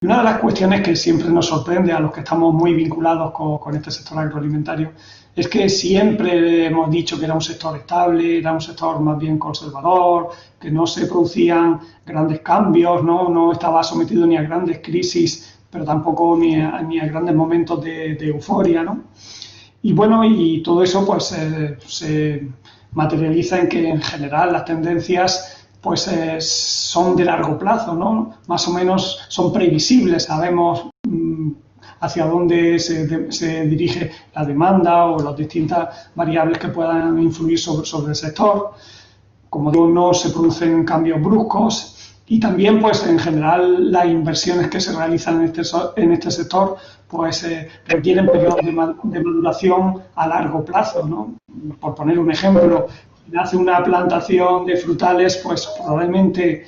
Una de las cuestiones que siempre nos sorprende a los que estamos muy vinculados con este sector agroalimentario es que siempre hemos dicho que era un sector estable, era un sector más bien conservador, que no se producían grandes cambios, no estaba sometido ni a grandes crisis, pero tampoco ni a grandes momentos de euforia, ¿no? Y bueno, y todo eso pues se materializa en que en general las tendencias pues son de largo plazo, ¿no? Más o menos son previsibles, sabemos hacia dónde se dirige la demanda o las distintas variables que puedan influir sobre el sector. Como digo, no se producen cambios bruscos y también, pues, en general, las inversiones que se realizan en este sector pues requieren periodos de maduración a largo plazo, ¿no? Por poner un ejemplo, si hace una plantación de frutales, pues probablemente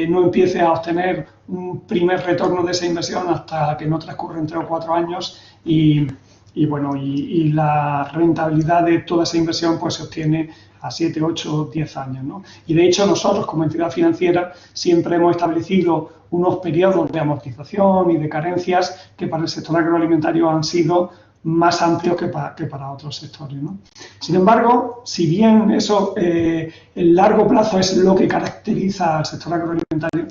no empiece a obtener un primer retorno de esa inversión hasta que no transcurren 3 o 4 años y la rentabilidad de toda esa inversión pues se obtiene a 7, 8, 10 años, ¿no? Y de hecho nosotros como entidad financiera siempre hemos establecido unos periodos de amortización y de carencias que para el sector agroalimentario han sido más amplios que para otros sectores, ¿no? Sin embargo, si bien eso, el largo plazo es lo que caracteriza al sector agroalimentario,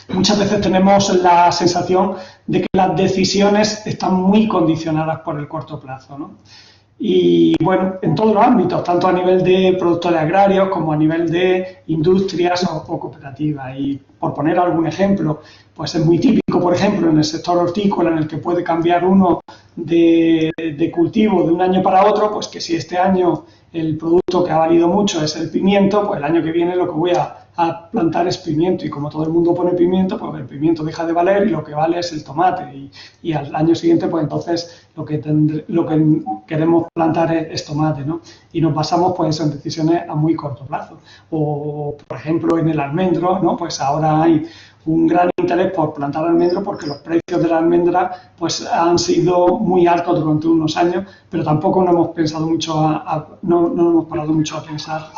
muchas veces tenemos la sensación de que las decisiones están muy condicionadas por el corto plazo, ¿no? Y bueno, en todos los ámbitos, tanto a nivel de productores agrarios como a nivel de industrias o cooperativas. Y por poner algún ejemplo, pues es muy típico, por ejemplo, en el sector hortícola, en el que puede cambiar uno de cultivo de un año para otro, pues que si este año el producto que ha valido mucho es el pimiento, pues el año que viene lo que voy a plantar es pimiento, y como todo el mundo pone pimiento, pues el pimiento deja de valer y lo que vale es el tomate, y al año siguiente pues entonces lo que queremos plantar es tomate, ¿no? Y nos basamos pues en decisiones a muy corto plazo. O por ejemplo en el almendro, ¿no? Pues ahora hay un gran interés por plantar almendro porque los precios de la almendra pues han sido muy altos durante unos años, pero tampoco no hemos pensado mucho no hemos parado mucho a pensar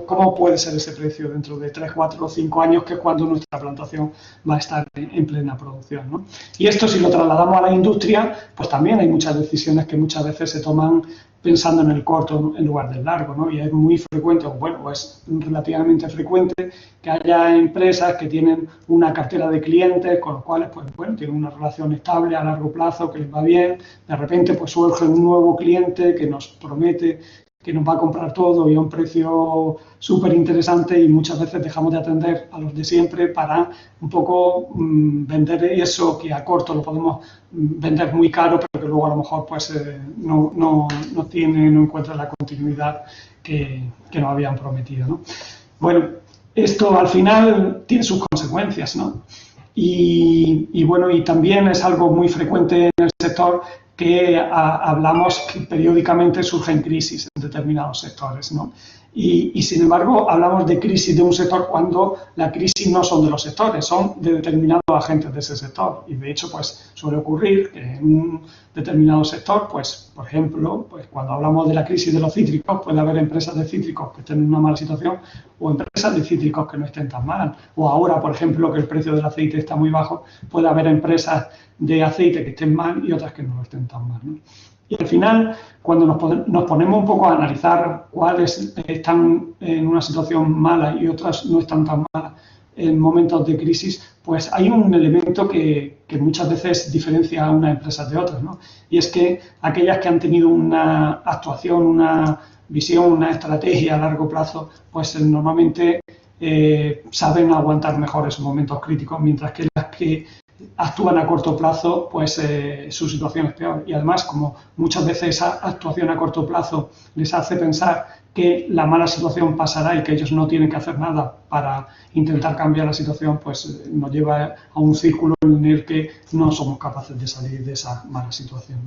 cómo puede ser ese precio dentro de 3, 4 o 5 años, que es cuando nuestra plantación va a estar en plena producción, ¿no? Y esto, si lo trasladamos a la industria, pues también hay muchas decisiones que muchas veces se toman pensando en el corto en lugar del largo, ¿no? Y es muy frecuente, o bueno, es relativamente frecuente que haya empresas que tienen una cartera de clientes con los cuales, pues bueno, tienen una relación estable a largo plazo, que les va bien. De repente, pues surge un nuevo cliente que nos promete que nos va a comprar todo y a un precio súper interesante, y muchas veces dejamos de atender a los de siempre para un poco vender eso que a corto lo podemos vender muy caro, pero que luego a lo mejor pues no encuentra la continuidad que nos habían prometido, ¿no? Bueno, esto al final tiene sus consecuencias, ¿no? Y bueno, y también es algo muy frecuente en el sector que hablamos que periódicamente surgen crisis en determinados sectores, ¿no? Y sin embargo hablamos de crisis de un sector cuando la crisis no son de los sectores, son de determinados agentes de ese sector. Y de hecho pues suele ocurrir que en un determinado sector, pues por ejemplo, pues cuando hablamos de la crisis de los cítricos, puede haber empresas de cítricos que estén en una mala situación o empresas de cítricos que no estén tan mal. O ahora, por ejemplo, que el precio del aceite está muy bajo, puede haber empresas de aceite que estén mal y otras que no lo estén tan mal, ¿no? Y al final, cuando nos ponemos un poco a analizar cuáles están en una situación mala y otras no están tan malas en momentos de crisis, pues hay un elemento que muchas veces diferencia a unas empresas de otras, ¿no? Y es que aquellas que han tenido una actuación, una visión, una estrategia a largo plazo, pues normalmente saben aguantar mejor esos momentos críticos, mientras que las que actúan a corto plazo, pues su situación es peor. Y además, como muchas veces esa actuación a corto plazo les hace pensar que la mala situación pasará y que ellos no tienen que hacer nada para intentar cambiar la situación, pues nos lleva a un círculo en el que no somos capaces de salir de esa mala situación.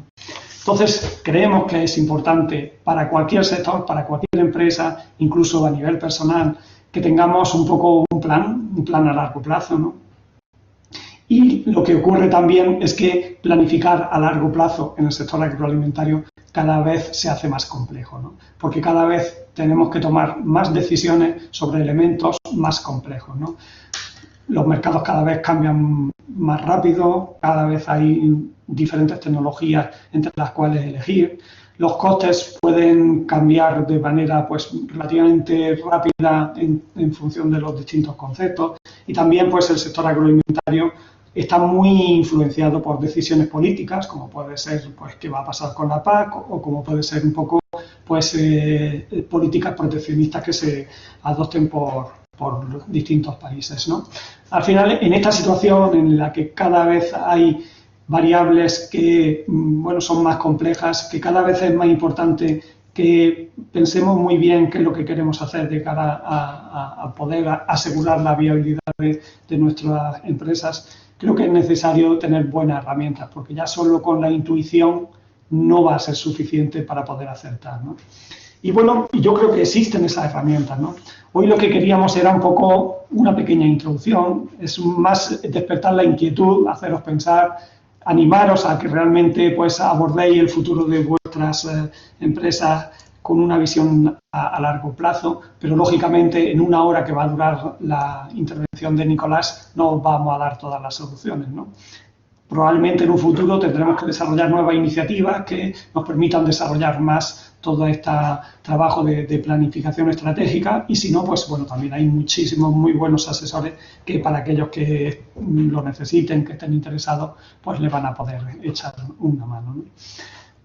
Entonces, creemos que es importante para cualquier sector, para cualquier empresa, incluso a nivel personal, que tengamos un poco un plan a largo plazo, ¿no? Y lo que ocurre también es que planificar a largo plazo en el sector agroalimentario cada vez se hace más complejo, ¿no? Porque cada vez tenemos que tomar más decisiones sobre elementos más complejos, ¿no? Los mercados cada vez cambian más rápido, cada vez hay diferentes tecnologías entre las cuales elegir. Los costes pueden cambiar de manera pues, relativamente rápida en función de los distintos conceptos. Y también pues, el sector agroalimentario está muy influenciado por decisiones políticas, como puede ser pues, qué va a pasar con la PAC o como puede ser un poco pues, políticas proteccionistas que se adopten por distintos países, ¿no? Al final, en esta situación en la que cada vez hay variables que bueno, son más complejas, que cada vez es más importante que pensemos muy bien qué es lo que queremos hacer de cara a poder asegurar la viabilidad de nuestras empresas, creo que es necesario tener buenas herramientas, porque ya solo con la intuición no va a ser suficiente para poder acertar, ¿no? Y bueno, yo creo que existen esas herramientas, ¿no? Hoy lo que queríamos era un poco una pequeña introducción, es más despertar la inquietud, haceros pensar, animaros a que realmente pues, abordéis el futuro de vuestras empresas con una visión a largo plazo, pero lógicamente en una hora que va a durar la intervención de Nicolás no os vamos a dar todas las soluciones, ¿no? Probablemente en un futuro tendremos que desarrollar nuevas iniciativas que nos permitan desarrollar más todo este trabajo de planificación estratégica y si no, pues bueno, también hay muchísimos muy buenos asesores que para aquellos que lo necesiten, que estén interesados, pues le van a poder echar una mano, ¿no?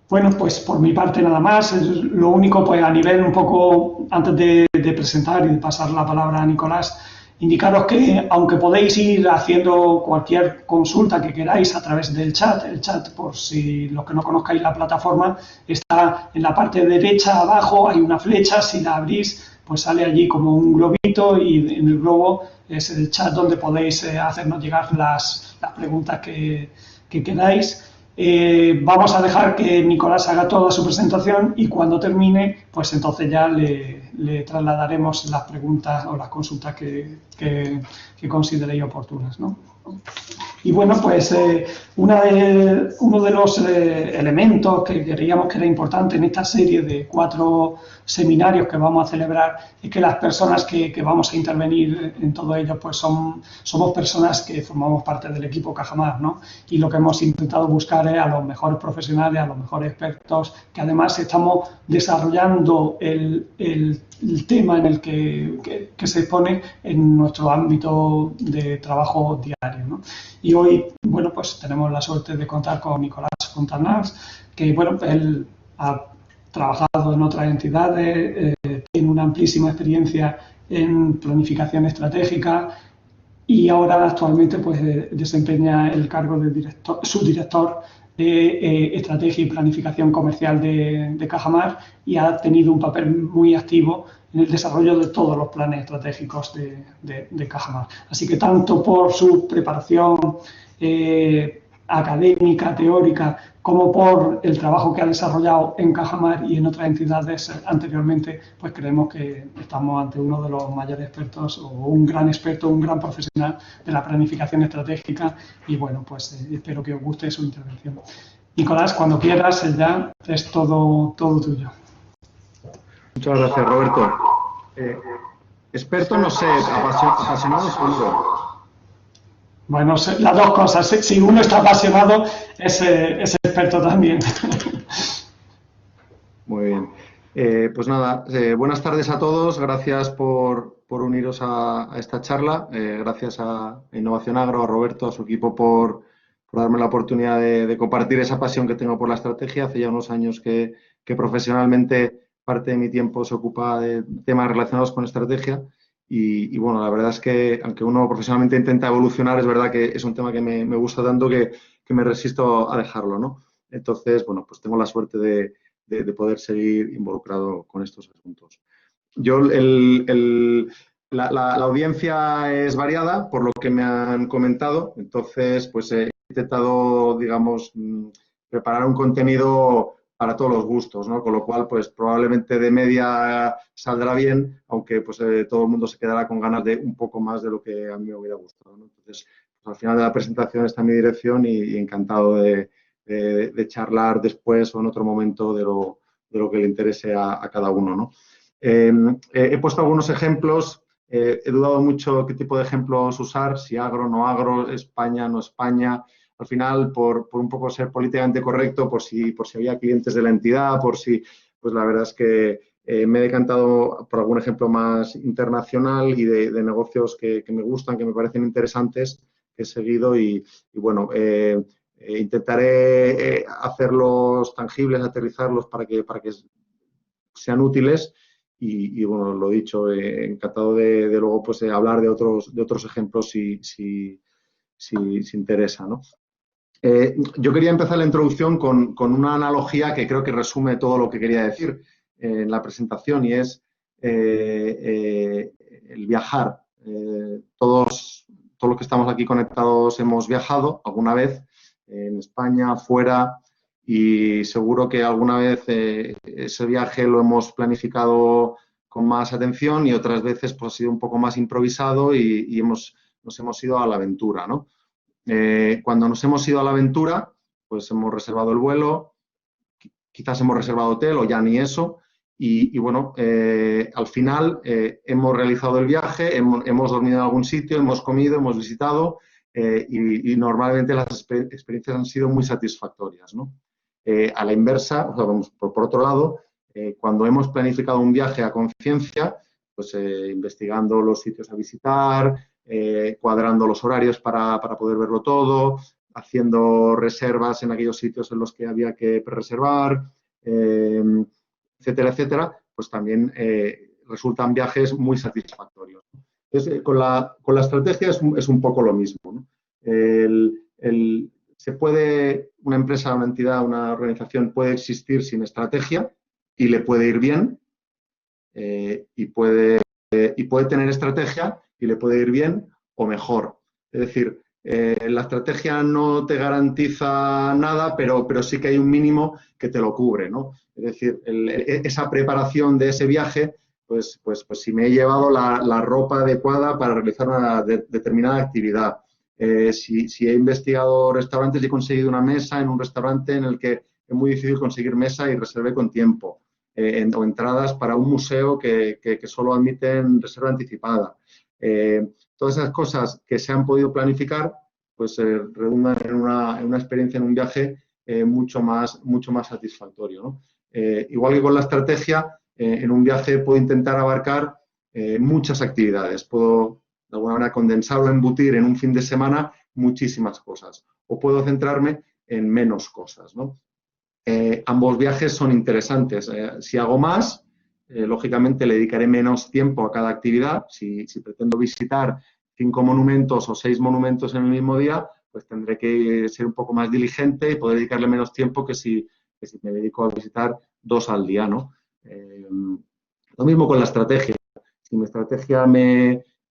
Bueno, pues por mi parte nada más. Lo único, pues a nivel un poco, antes de presentar y de pasar la palabra a Nicolás, indicaros que aunque podéis ir haciendo cualquier consulta que queráis a través del chat, el chat, por si los que no conozcáis la plataforma, está en la parte derecha abajo, hay una flecha, si la abrís, pues sale allí como un globito y en el globo es el chat donde podéis hacernos llegar las preguntas que queráis. Vamos a dejar que Nicolás haga toda su presentación y cuando termine, pues entonces ya le trasladaremos las preguntas o las consultas que consideréis oportunas, ¿no? Y bueno, pues uno de los elementos que creíamos que era importante en esta serie de 4 seminarios que vamos a celebrar es que las personas que vamos a intervenir en todo ello pues somos personas que formamos parte del equipo Cajamar, ¿no? Y lo que hemos intentado buscar es a los mejores profesionales, a los mejores expertos, que además estamos desarrollando el tema en el que se expone en nuestro ámbito de trabajo diario, ¿no? Y hoy, bueno, pues tenemos la suerte de contar con Nicolás Fontanars, que, bueno, él ha trabajado en otras entidades, tiene una amplísima experiencia en planificación estratégica y ahora actualmente pues desempeña el cargo de subdirector de Estrategia y Planificación Comercial de Cajamar y ha tenido un papel muy activo en el desarrollo de todos los planes estratégicos de Cajamar. Así que tanto por su preparación académica, teórica, como por el trabajo que ha desarrollado en Cajamar y en otras entidades anteriormente, pues creemos que estamos ante uno de los mayores expertos o un gran experto, un gran profesional de la planificación estratégica y bueno, pues espero que os guste su intervención. Nicolás, cuando quieras, ya es todo tuyo. Muchas gracias, Roberto. Experto, no sé, apasionado seguro. Bueno, las dos cosas. Si uno está apasionado, es experto también. Muy bien. Pues nada, buenas tardes a todos. Gracias por uniros a esta charla. Gracias a Innovación Agro, a Roberto, a su equipo por darme la oportunidad de compartir esa pasión que tengo por la estrategia. Hace ya unos años que profesionalmente parte de mi tiempo se ocupa de temas relacionados con estrategia. Y bueno, la verdad es que aunque uno profesionalmente intenta evolucionar, es verdad que es un tema que me gusta tanto que me resisto a dejarlo, ¿no? Entonces, bueno, pues tengo la suerte de poder seguir involucrado con estos asuntos. Yo, la audiencia es variada, por lo que me han comentado, entonces, pues he intentado, digamos, preparar un contenido para todos los gustos, ¿no? Con lo cual, pues probablemente de media saldrá bien, aunque pues todo el mundo se quedará con ganas de un poco más de lo que a mí me hubiera gustado, ¿no? Entonces, al final de la presentación está mi dirección y encantado de charlar después o en otro momento de lo que le interese a cada uno, ¿no? He puesto algunos ejemplos, he dudado mucho qué tipo de ejemplos usar, si agro, no agro, España, no España. Al final, por un poco ser políticamente correcto, por si había clientes de la entidad, pues la verdad es que me he decantado por algún ejemplo más internacional y de negocios que me gustan, que me parecen interesantes, que he seguido y bueno, intentaré hacerlos tangibles, aterrizarlos para que sean útiles y bueno, lo dicho, encantado de luego pues hablar de otros ejemplos si interesa, ¿no? Yo quería empezar la introducción con una analogía que creo que resume todo lo que quería decir en la presentación y es el viajar. Todos los que estamos aquí conectados hemos viajado alguna vez en España, fuera, y seguro que alguna vez ese viaje lo hemos planificado con más atención y otras veces pues, ha sido un poco más improvisado y nos hemos ido a la aventura, ¿no? Cuando nos hemos ido a la aventura, pues hemos reservado el vuelo, quizás hemos reservado hotel o ya ni eso, y bueno, al final hemos realizado el viaje, hemos dormido en algún sitio, hemos comido, hemos visitado y normalmente las experiencias han sido muy satisfactorias, ¿no? A la inversa, o sea, vamos, por otro lado, cuando hemos planificado un viaje a conciencia, pues investigando los sitios a visitar, cuadrando los horarios para poder verlo todo, haciendo reservas en aquellos sitios en los que había que reservar, etcétera, etcétera, pues también resultan viajes muy satisfactorios. Entonces, con la estrategia es un poco lo mismo, ¿no? Una empresa, una entidad, una organización puede existir sin estrategia y le puede ir bien y puede tener estrategia y le puede ir bien o mejor. Es decir, la estrategia no te garantiza nada, pero sí que hay un mínimo que te lo cubre, ¿no? Es decir, esa preparación de ese viaje, pues si me he llevado la ropa adecuada para realizar una determinada actividad, si he investigado restaurantes y he conseguido una mesa en un restaurante en el que es muy difícil conseguir mesa y reservé con tiempo, o entradas para un museo que solo admiten reserva anticipada. Todas esas cosas que se han podido planificar, pues redundan en una experiencia, en un viaje mucho más satisfactorio, ¿no? Igual que con la estrategia, en un viaje puedo intentar abarcar muchas actividades. Puedo, de alguna manera, condensar o embutir en un fin de semana muchísimas cosas. O puedo centrarme en menos cosas, ¿no? Ambos viajes son interesantes. Si hago más, lógicamente le dedicaré menos tiempo a cada actividad. Si pretendo visitar 5 monumentos o 6 monumentos en el mismo día, pues tendré que ser un poco más diligente y poder dedicarle menos tiempo que si me dedico a visitar 2 al día, ¿no? Lo mismo con la estrategia. Si mi estrategia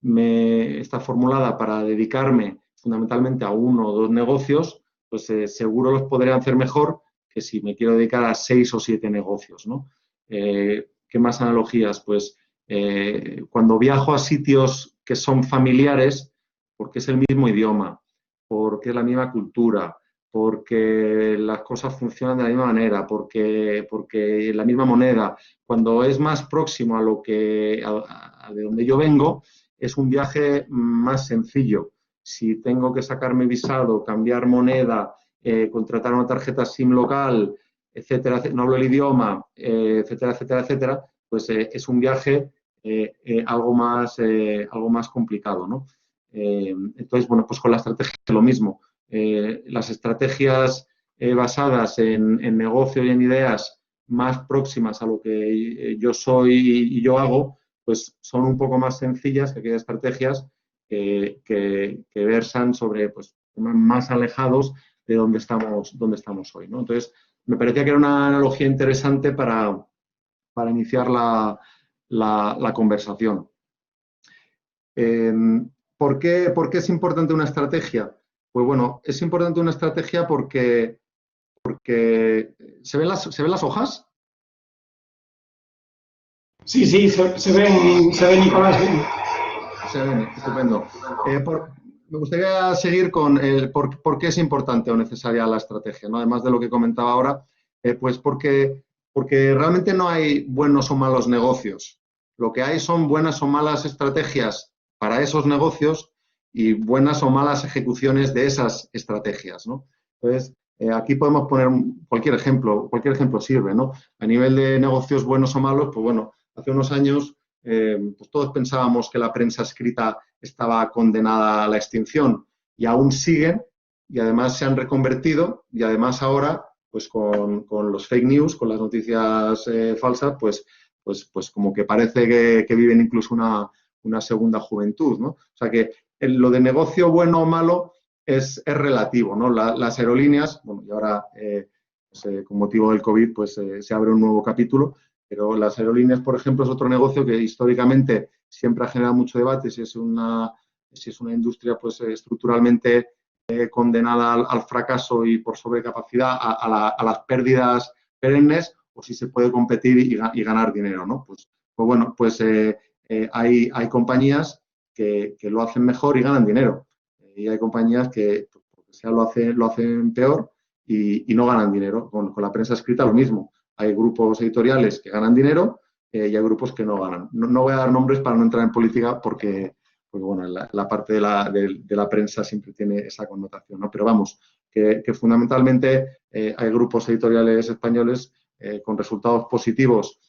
está formulada para dedicarme fundamentalmente a 1 o 2 negocios, pues seguro los podré hacer mejor que si me quiero dedicar a 6 o 7 negocios, ¿no? ¿Qué más analogías? Pues cuando viajo a sitios que son familiares, porque es el mismo idioma, porque es la misma cultura, porque las cosas funcionan de la misma manera, porque la misma moneda, cuando es más próximo a de donde yo vengo, es un viaje más sencillo. Si tengo que sacarme visado, cambiar moneda, contratar una tarjeta SIM local, etcétera, no hablo el idioma, etcétera, etcétera, etcétera, pues es un viaje algo más complicado, ¿no? Entonces, bueno, pues con la estrategia es lo mismo. Las estrategias basadas en negocio y en ideas más próximas a lo que yo soy y yo hago, pues son un poco más sencillas que aquellas estrategias que versan sobre pues, temas más alejados de donde estamos hoy, ¿no? Entonces, me parecía que era una analogía interesante para iniciar la conversación. ¿Por qué es importante una estrategia? Pues bueno, es importante una estrategia porque ¿se ven las hojas? Sí, se ve Nicolás bien. Se ven, estupendo. Me gustaría seguir con por qué es importante o necesaria la estrategia, ¿no? Además de lo que comentaba ahora, pues porque realmente no hay buenos o malos negocios. Lo que hay son buenas o malas estrategias para esos negocios y buenas o malas ejecuciones de esas estrategias, ¿no? Entonces, aquí podemos poner cualquier ejemplo sirve, ¿no? A nivel de negocios buenos o malos, pues bueno, hace unos años pues todos pensábamos que la prensa escrita estaba condenada a la extinción y aún siguen y además se han reconvertido y además ahora, pues con los fake news, con las noticias falsas, pues como que parece que viven incluso una segunda juventud, ¿no? O sea que lo de negocio bueno o malo es relativo, ¿no? Las aerolíneas, bueno, y ahora pues, con motivo del COVID, pues se abre un nuevo capítulo, pero las aerolíneas, por ejemplo, es otro negocio que históricamente siempre ha generado mucho debate, si es una industria pues estructuralmente condenada al fracaso y por sobrecapacidad a las pérdidas perennes o si se puede competir y ganar dinero, ¿no? Pues bueno, pues hay compañías que lo hacen mejor y ganan dinero. Y hay compañías que, por sea, lo hacen peor y no ganan dinero. Con la prensa escrita lo mismo. Hay grupos editoriales que ganan dinero y hay grupos que no ganan. No voy a dar nombres para no entrar en política porque bueno, la parte de la prensa siempre tiene esa connotación, ¿no? Pero vamos, que fundamentalmente hay grupos editoriales españoles con resultados positivos,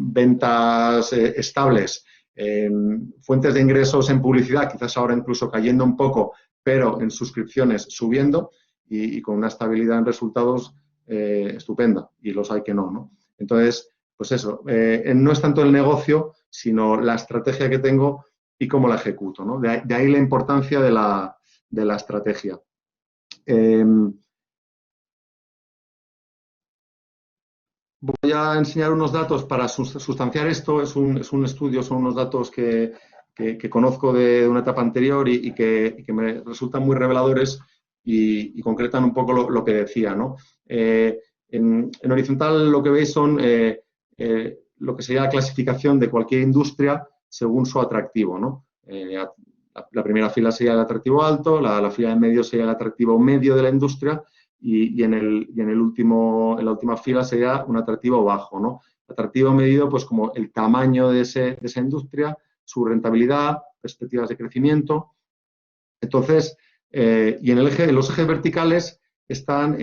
ventas estables, fuentes de ingresos en publicidad, quizás ahora incluso cayendo un poco, pero en suscripciones subiendo y con una estabilidad en resultados estupenda, y los hay que no, ¿no? Entonces, pues eso, no es tanto el negocio, sino la estrategia que tengo y cómo la ejecuto, ¿no? De ahí la importancia de la estrategia. Voy a enseñar unos datos para sustanciar esto. Es un estudio, son unos datos que conozco de una etapa anterior y que me resultan muy reveladores y concretan un poco lo que decía, ¿no? En horizontal lo que veis son lo que sería la clasificación de cualquier industria según su atractivo, ¿no? La primera fila sería el atractivo alto, la fila de medio sería el atractivo medio de la industria y en la última fila sería un atractivo bajo, ¿no? Atractivo medido pues como el tamaño de esa industria, su rentabilidad, perspectivas de crecimiento. Entonces, y en los ejes verticales están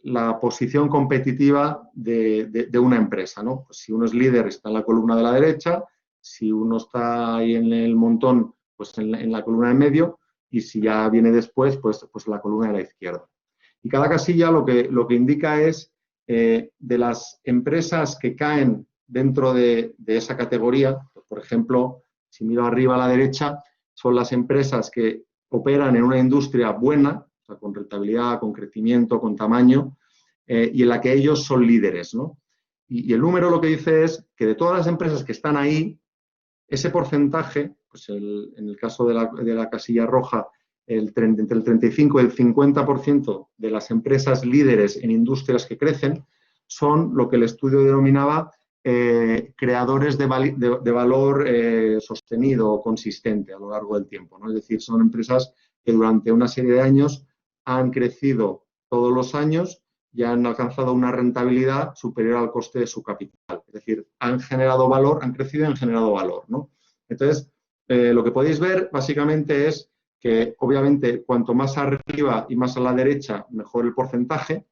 la posición competitiva de una empresa, ¿no? Pues si uno es líder está en la columna de la derecha, si uno está ahí en el montón, pues en la columna de medio, y si ya viene después, pues la columna de la izquierda. Y cada casilla lo que indica es de las empresas que caen dentro de esa categoría, pues, por ejemplo, si miro arriba a la derecha, son las empresas que operan en una industria buena, o sea, con rentabilidad, con crecimiento, con tamaño, y en la que ellos son líderes, ¿no? Y el número lo que dice es que de todas las empresas que están ahí, ese porcentaje, pues en el caso de la casilla roja, entre el 35 y el 50% de las empresas líderes en industrias que crecen son lo que el estudio denominaba creadores de valor sostenido o consistente a lo largo del tiempo, ¿no? Es decir, son empresas que durante una serie de años han crecido todos los años y han alcanzado una rentabilidad superior al coste de su capital. Es decir, han generado valor, han crecido y han generado valor, ¿no? Entonces, lo que podéis ver básicamente es que obviamente cuanto más arriba y más a la derecha, mejor el porcentaje,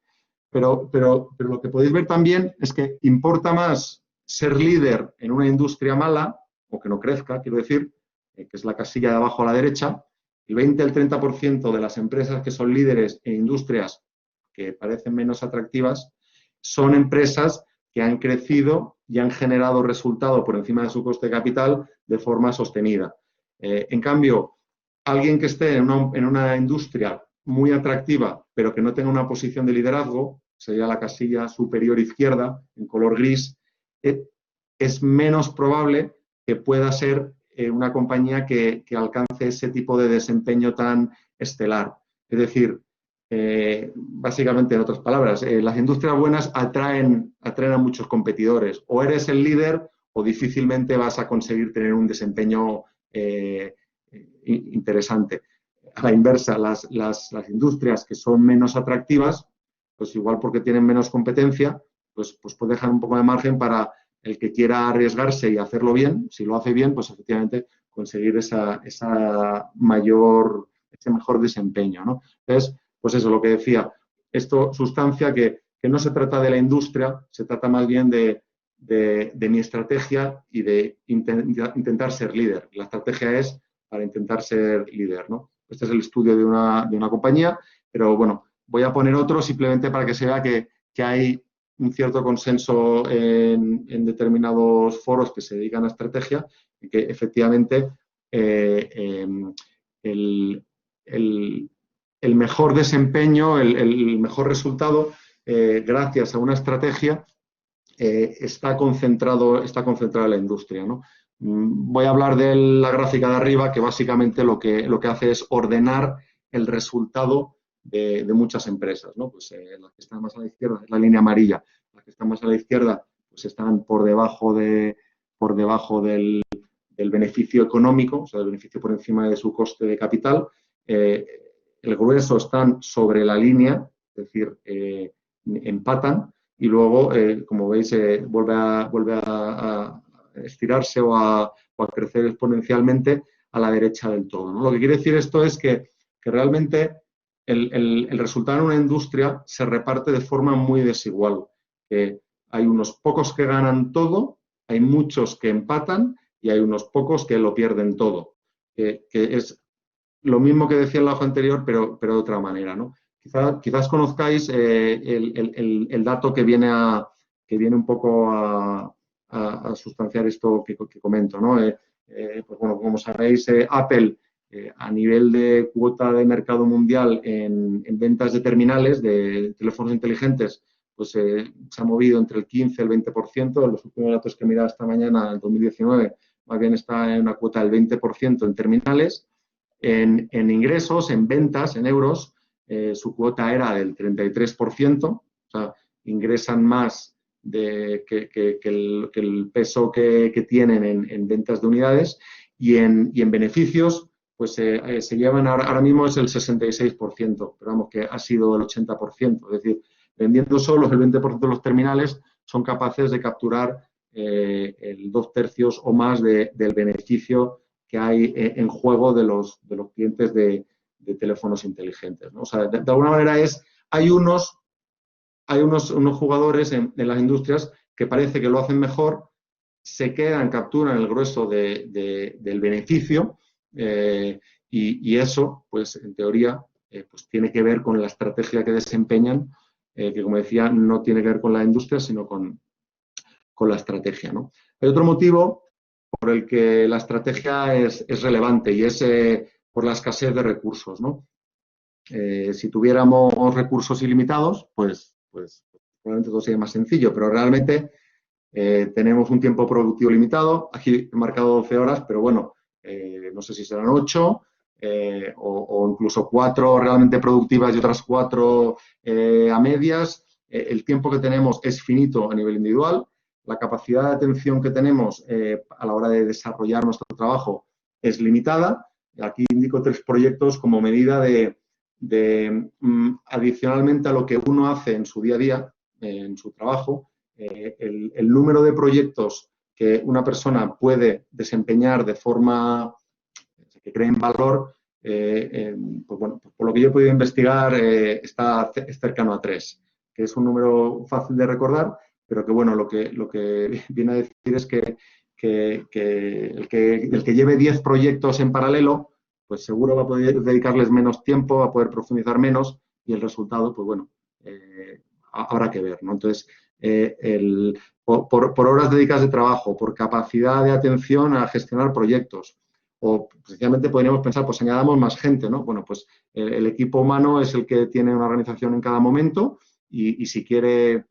pero lo que podéis ver también es que importa más ser líder en una industria mala, o que no crezca, quiero decir, que es la casilla de abajo a la derecha, el 20 al 30% de las empresas que son líderes en industrias que parecen menos atractivas son empresas que han crecido y han generado resultado por encima de su coste de capital de forma sostenida. En cambio, alguien que esté en una industria muy atractiva, pero que no tenga una posición de liderazgo, sería la casilla superior izquierda, en color gris, es menos probable que pueda ser una compañía que alcance ese tipo de desempeño tan estelar. Es decir, básicamente, en otras palabras, las industrias buenas atraen a muchos competidores. O eres el líder o difícilmente vas a conseguir tener un desempeño interesante. A la inversa, las industrias que son menos atractivas, pues igual porque tienen menos competencia, pues puede dejar un poco de margen para el que quiera arriesgarse y hacerlo bien. Si lo hace bien, pues efectivamente conseguir ese mejor desempeño, ¿no? Entonces, pues eso, lo que decía, esto sustancia que no se trata de la industria, se trata más bien de mi estrategia y de intentar ser líder. La estrategia es para intentar ser líder, ¿no? Este es el estudio de una compañía, pero bueno, voy a poner otro simplemente para que se vea que hay un cierto consenso en determinados foros que se dedican a estrategia y que efectivamente el mejor desempeño, el mejor resultado, gracias a una estrategia, está concentrado en la industria, ¿no? Voy a hablar de la gráfica de arriba, que básicamente lo que hace es ordenar el resultado de muchas empresas, ¿no? Pues las que están más a la izquierda es la línea amarilla, las que están más a la izquierda pues están por debajo del beneficio económico, o sea, del beneficio por encima de su coste de capital. El grueso están sobre la línea, es decir, empatan, y luego, como veis, vuelve a estirarse o a crecer exponencialmente a la derecha del todo, ¿no? Lo que quiere decir esto es que realmente el resultado en una industria se reparte de forma muy desigual. Hay unos pocos que ganan todo, hay muchos que empatan y hay unos pocos que lo pierden todo. Que es lo mismo que decía en la hoja anterior, pero de otra manera, ¿no? Quizás conozcáis el dato que viene un poco a sustanciar esto que comento, ¿no? Pues bueno, como sabéis, Apple, a nivel de cuota de mercado mundial en ventas de terminales, de teléfonos inteligentes, pues se ha movido entre el 15 y el 20%. Los últimos datos que he mirado esta mañana, en 2019, más bien está en una cuota del 20% en terminales. En ingresos, en ventas, en euros, su cuota era del 33%, o sea, ingresan más que el peso que tienen en ventas de unidades, y en beneficios, pues se llevan ahora mismo es el 66%, pero vamos, que ha sido el 80%, es decir, vendiendo solo el 20% de los terminales, son capaces de capturar el 2/3 o más del beneficio que hay en juego de los clientes de teléfonos inteligentes, ¿no? O sea, de alguna manera hay unos jugadores en las industrias que parece que lo hacen mejor, se quedan, capturan el grueso del beneficio, y eso, pues en teoría, pues tiene que ver con la estrategia que desempeñan, que como decía, no tiene que ver con la industria, sino con la estrategia, ¿no? Hay otro motivo por el que la estrategia es relevante, y es por la escasez de recursos, ¿no? Si tuviéramos recursos ilimitados, pues probablemente todo sería más sencillo, pero realmente tenemos un tiempo productivo limitado. Aquí he marcado 12 horas, pero bueno, no sé si serán 8 o incluso 4 realmente productivas y otras 4 a medias. El tiempo que tenemos es finito a nivel individual. La capacidad de atención que tenemos a la hora de desarrollar nuestro trabajo es limitada. Aquí indico 3 proyectos como medida adicionalmente a lo que uno hace en su día a día, en su trabajo, el número de proyectos que una persona puede desempeñar de forma que creen valor, pues bueno, por lo que yo he podido investigar, es cercano a 3, que es un número fácil de recordar, pero que bueno, lo que viene a decir es que el que lleve 10 proyectos en paralelo, pues seguro va a poder dedicarles menos tiempo, va a poder profundizar menos, y el resultado, pues bueno, habrá que ver, ¿no? Entonces, por horas dedicadas de trabajo, por capacidad de atención a gestionar proyectos, o sencillamente podríamos pensar, pues añadamos más gente, ¿no? Bueno, pues el equipo humano es el que tiene una organización en cada momento, y si quiere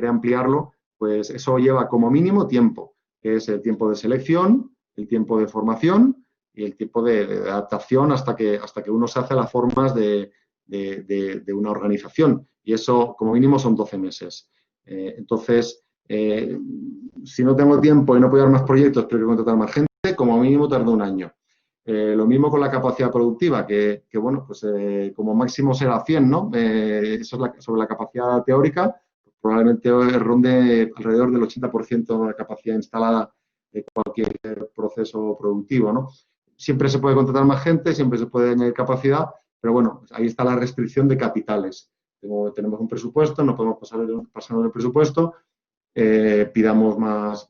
ampliarlo, pues eso lleva como mínimo tiempo, que es el tiempo de selección, el tiempo de formación y el tiempo de adaptación hasta que uno se hace a las formas de una organización. Y eso, como mínimo, son 12 meses. Entonces, si no tengo tiempo y no puedo dar más proyectos, pero quiero contratar más gente, como mínimo tarda un año. Lo mismo con la capacidad productiva, que bueno, pues como máximo será 100, ¿no? Eso es sobre la capacidad teórica, pues probablemente ronde alrededor del 80% de la capacidad instalada de cualquier proceso productivo, ¿no? Siempre se puede contratar más gente, siempre se puede añadir capacidad, pero bueno, ahí está la restricción de capitales. Tenemos un presupuesto, no podemos pasarnos del presupuesto, pidamos más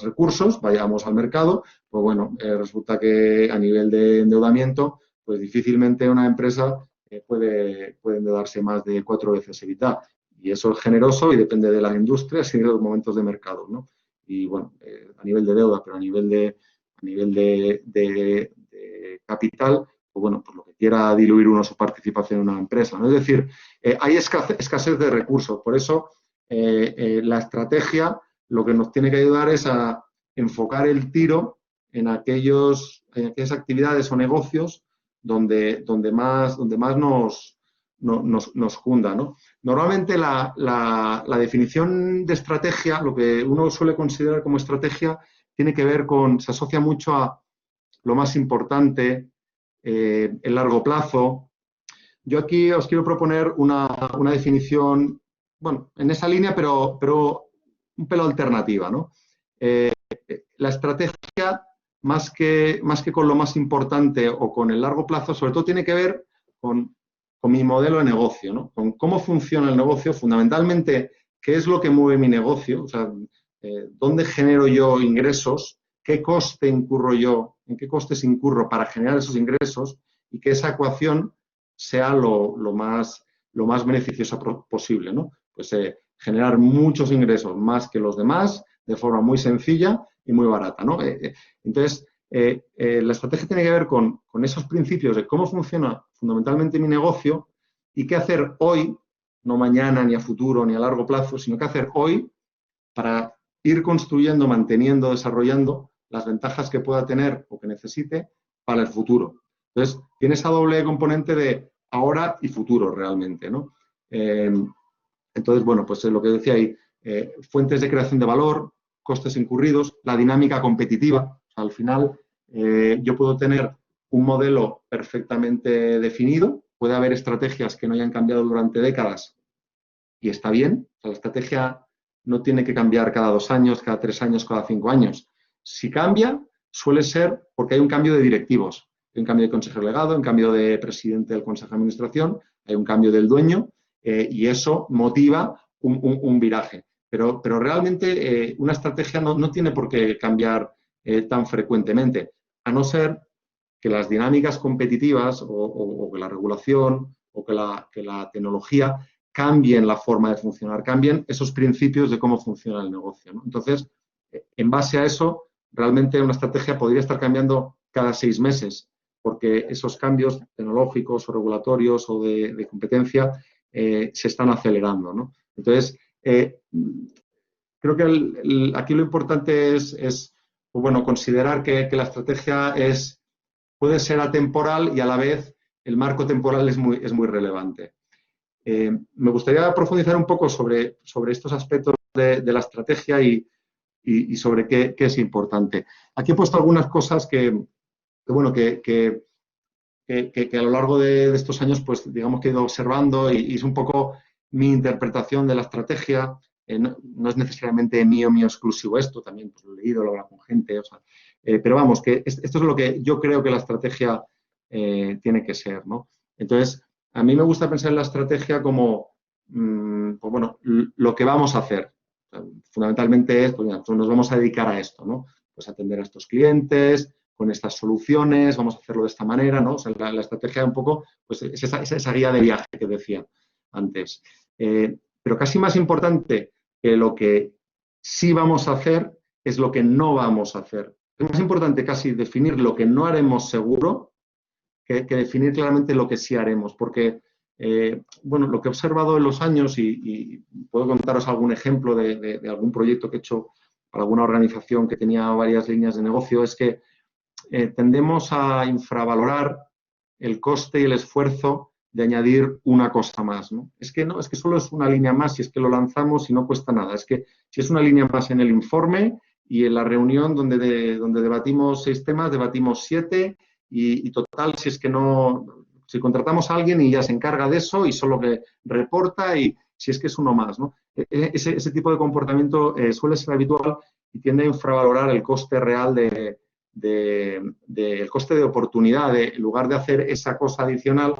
recursos, vayamos al mercado, pues bueno, resulta que a nivel de endeudamiento, pues difícilmente una empresa puede endeudarse más de 4 veces EBITDA. Y eso es generoso y depende de las industrias y de los momentos de mercado, ¿no? Y bueno, a nivel de deuda, pero a nivel de capital, pues bueno, pues lo que quiera diluir uno su participación en una empresa, ¿no? Es decir, hay escasez de recursos, por eso la estrategia lo que nos tiene que ayudar es a enfocar el tiro en aquellas actividades o negocios donde más nos hunda, ¿no? Normalmente la definición de estrategia, lo que uno suele considerar como estrategia, tiene que ver se asocia mucho a lo más importante, el largo plazo. Yo aquí os quiero proponer una definición, bueno, en esa línea, pero un pelo alternativa, ¿no? La estrategia, más que con lo más importante o con el largo plazo, sobre todo tiene que ver con mi modelo de negocio, ¿no? Con cómo funciona el negocio, fundamentalmente, qué es lo que mueve mi negocio, o sea, dónde genero yo ingresos, qué coste incurro yo, en qué costes incurro para generar esos ingresos y que esa ecuación sea lo más beneficiosa posible, ¿no? Pues generar muchos ingresos más que los demás de forma muy sencilla y muy barata, ¿no? Entonces, la estrategia tiene que ver con esos principios de cómo funciona fundamentalmente mi negocio y qué hacer hoy, no mañana, ni a futuro, ni a largo plazo, sino qué hacer hoy para ir construyendo, manteniendo, desarrollando las ventajas que pueda tener o que necesite para el futuro. Entonces, tiene esa doble componente de ahora y futuro realmente, ¿no? Entonces, bueno, pues lo que decía ahí, fuentes de creación de valor, costes incurridos, la dinámica competitiva. O sea, al final, yo puedo tener un modelo perfectamente definido, puede haber estrategias que no hayan cambiado durante décadas y está bien. O sea, la estrategia no tiene que cambiar cada 2 años, cada 3 años, cada 5 años. Si cambia, suele ser porque hay un cambio de directivos, hay un cambio de consejero delegado, un cambio de presidente del consejo de administración, hay un cambio del dueño y eso motiva un viraje. Pero realmente una estrategia no tiene por qué cambiar tan frecuentemente, a no ser que las dinámicas competitivas o que la regulación o que la tecnología cambien la forma de funcionar, cambien esos principios de cómo funciona el negocio, ¿no? Entonces, en base a eso, realmente una estrategia podría estar cambiando cada 6 meses, porque esos cambios tecnológicos o regulatorios o de competencia se están acelerando, ¿no? Entonces, creo que aquí lo importante es pues bueno, considerar que la estrategia puede ser atemporal y a la vez el marco temporal es muy relevante. Me gustaría profundizar un poco sobre estos aspectos de la estrategia y sobre qué es importante. Aquí he puesto algunas cosas que a lo largo de estos años, pues digamos que he ido observando y es un poco mi interpretación de la estrategia. No es necesariamente mío exclusivo esto, también pues, lo he leído, lo he hablado con gente, o sea, pero vamos, que esto es lo que yo creo que la estrategia tiene que ser, ¿no? Entonces, a mí me gusta pensar en la estrategia como, pues bueno, lo que vamos a hacer. O sea, fundamentalmente es, pues mira, nos vamos a dedicar a esto, ¿no? Pues atender a estos clientes, con estas soluciones, vamos a hacerlo de esta manera, ¿no? O sea, la estrategia un poco, pues es esa guía de viaje que decía antes. Pero casi más importante que lo que sí vamos a hacer es lo que no vamos a hacer. Es más importante casi definir lo que no haremos seguro que definir claramente lo que sí haremos, porque, bueno, lo que he observado en los años, y puedo contaros algún ejemplo de algún proyecto que he hecho para alguna organización que tenía varias líneas de negocio, es que tendemos a infravalorar el coste y el esfuerzo de añadir una cosa más, ¿no? Es que solo es una línea más y es que lo lanzamos y no cuesta nada. Es que si es una línea más en el informe y en la reunión donde debatimos 6 temas, debatimos 7 y total, si es que no, si contratamos a alguien y ya se encarga de eso y solo que reporta y si es que es uno más, ¿no? Ese tipo de comportamiento suele ser habitual y tiende a infravalorar el coste real el coste de oportunidad, en lugar de hacer esa cosa adicional,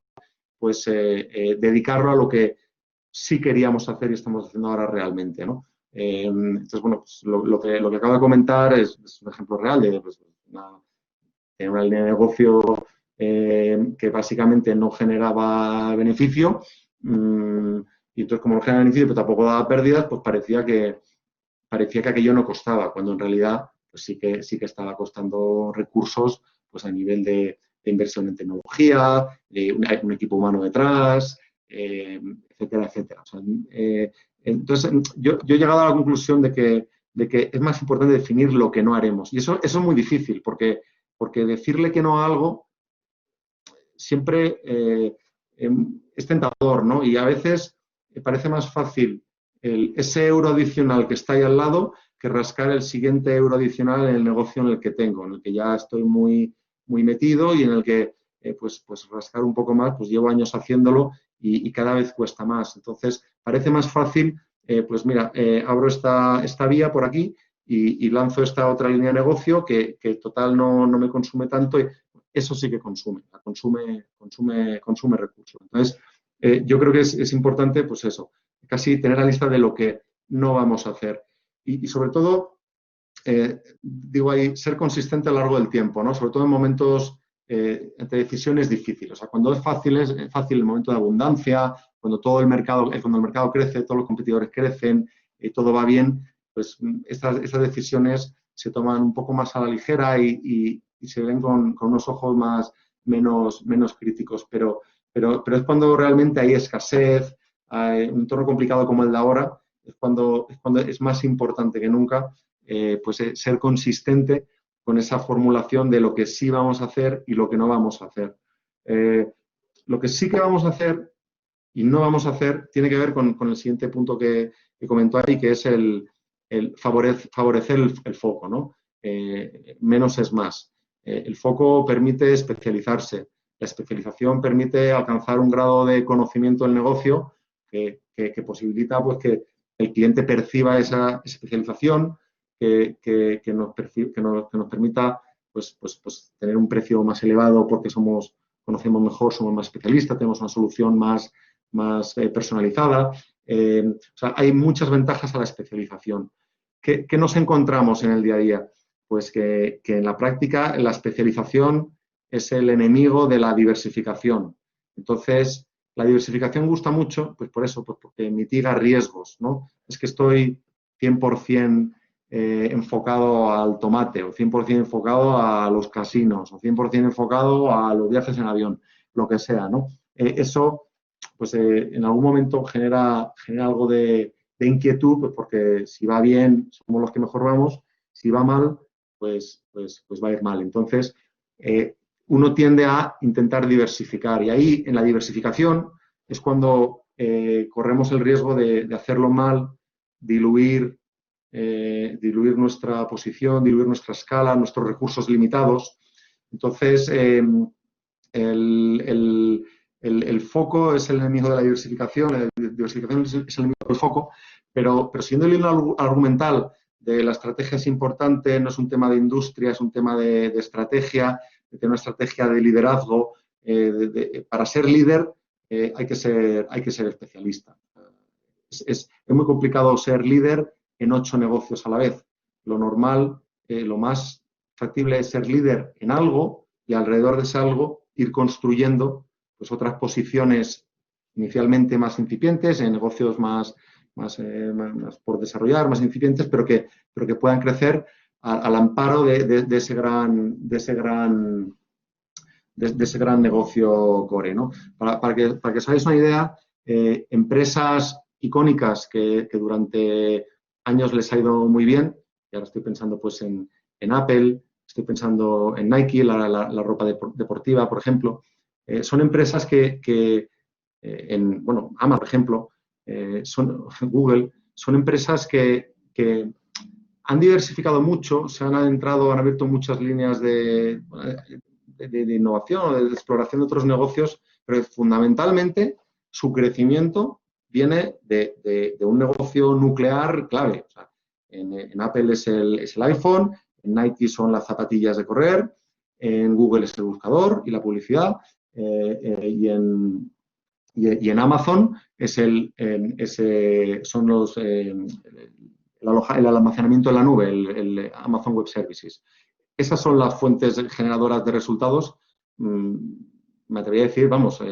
pues dedicarlo a lo que sí queríamos hacer y estamos haciendo ahora realmente, ¿no? Entonces, bueno, pues lo que acabo de comentar es un ejemplo real de pues, una línea de negocio que básicamente no generaba beneficio y entonces como no genera beneficio pero tampoco daba pérdidas, pues parecía que aquello no costaba, cuando en realidad pues sí que estaba costando recursos pues a nivel de inversión en tecnología, un equipo humano detrás, etcétera, etcétera. O sea, entonces, yo he llegado a la conclusión de que es más importante definir lo que no haremos. Y eso es muy difícil, porque decirle que no a algo siempre es tentador, ¿no? Y a veces parece más fácil ese euro adicional que está ahí al lado que rascar el siguiente euro adicional en el negocio en el que tengo, en el que ya estoy muy, muy metido y en el que pues rascar un poco más, pues llevo años haciéndolo y cada vez cuesta más. Entonces, parece más fácil, pues mira, abro esta vía por aquí y lanzo esta otra línea de negocio que total no me consume tanto. Eso sí que consume recursos. Entonces, yo creo que es importante, pues eso, casi tener la lista de lo que no vamos a hacer. Y sobre todo, digo ahí, ser consistente a lo largo del tiempo, ¿no? Sobre todo en momentos entre decisiones difíciles. O sea, cuando es fácil el momento de abundancia, cuando el mercado crece, todos los competidores crecen, todo va bien, pues estas decisiones se toman un poco más a la ligera y se ven con unos ojos menos críticos. Pero es cuando realmente hay escasez, hay un entorno complicado como el de ahora, es cuando es más importante que nunca pues ser consistente con esa formulación de lo que sí vamos a hacer y lo que no vamos a hacer. Lo que sí que vamos a hacer y no vamos a hacer tiene que ver con el siguiente punto que comentó ahí, que es el favorecer el foco, ¿no? Menos es más. El foco permite especializarse. La especialización permite alcanzar un grado de conocimiento del negocio que posibilita pues, que el cliente perciba esa especialización, que nos permita pues, tener un precio más elevado porque conocemos mejor, somos más especialistas, tenemos una solución más personalizada. O sea, hay muchas ventajas a la especialización. ¿Qué nos encontramos en el día a día? Pues que en la práctica la especialización es el enemigo de la diversificación. Entonces, la diversificación gusta mucho, pues por eso, pues porque mitiga riesgos, ¿no? Es que estoy 100% enfocado al tomate, o 100% enfocado a los casinos, o 100% enfocado a los viajes en avión, lo que sea, ¿no? Eso, pues en algún momento genera algo de inquietud, pues porque si va bien, somos los que mejor vamos, si va mal, pues va a ir mal. Entonces, uno tiende a intentar diversificar y ahí en la diversificación es cuando corremos el riesgo de hacerlo mal, diluir nuestra posición, diluir nuestra escala, nuestros recursos limitados. Entonces, el foco es el enemigo de la diversificación, la diversificación es el enemigo del foco, pero siendo el hilo argumental de la estrategia es importante, no es un tema de industria, es un tema de estrategia, de tener una estrategia de liderazgo. Para ser líder hay que ser especialista. Es muy complicado ser líder en 8 negocios a la vez. Lo normal, lo más factible es ser líder en algo y alrededor de ese algo ir construyendo pues, otras posiciones inicialmente más incipientes, en negocios más por desarrollar, más incipientes, pero que puedan crecer al amparo de ese gran negocio core, ¿no? Para que os hagáis una idea, empresas icónicas que durante años les ha ido muy bien, y ahora estoy pensando pues en Apple, estoy pensando en Nike, la ropa deportiva, por ejemplo, son empresas Amazon, por ejemplo, Google, son empresas que Han diversificado mucho, se han adentrado, han abierto muchas líneas de innovación, de exploración de otros negocios, pero fundamentalmente su crecimiento viene de un negocio nuclear clave. O sea, en Apple es el iPhone, en Nike son las zapatillas de correr, en Google es el buscador y la publicidad, y en Amazon son el almacenamiento en la nube, el Amazon Web Services. Esas son las fuentes generadoras de resultados. Me atrevería a decir, vamos,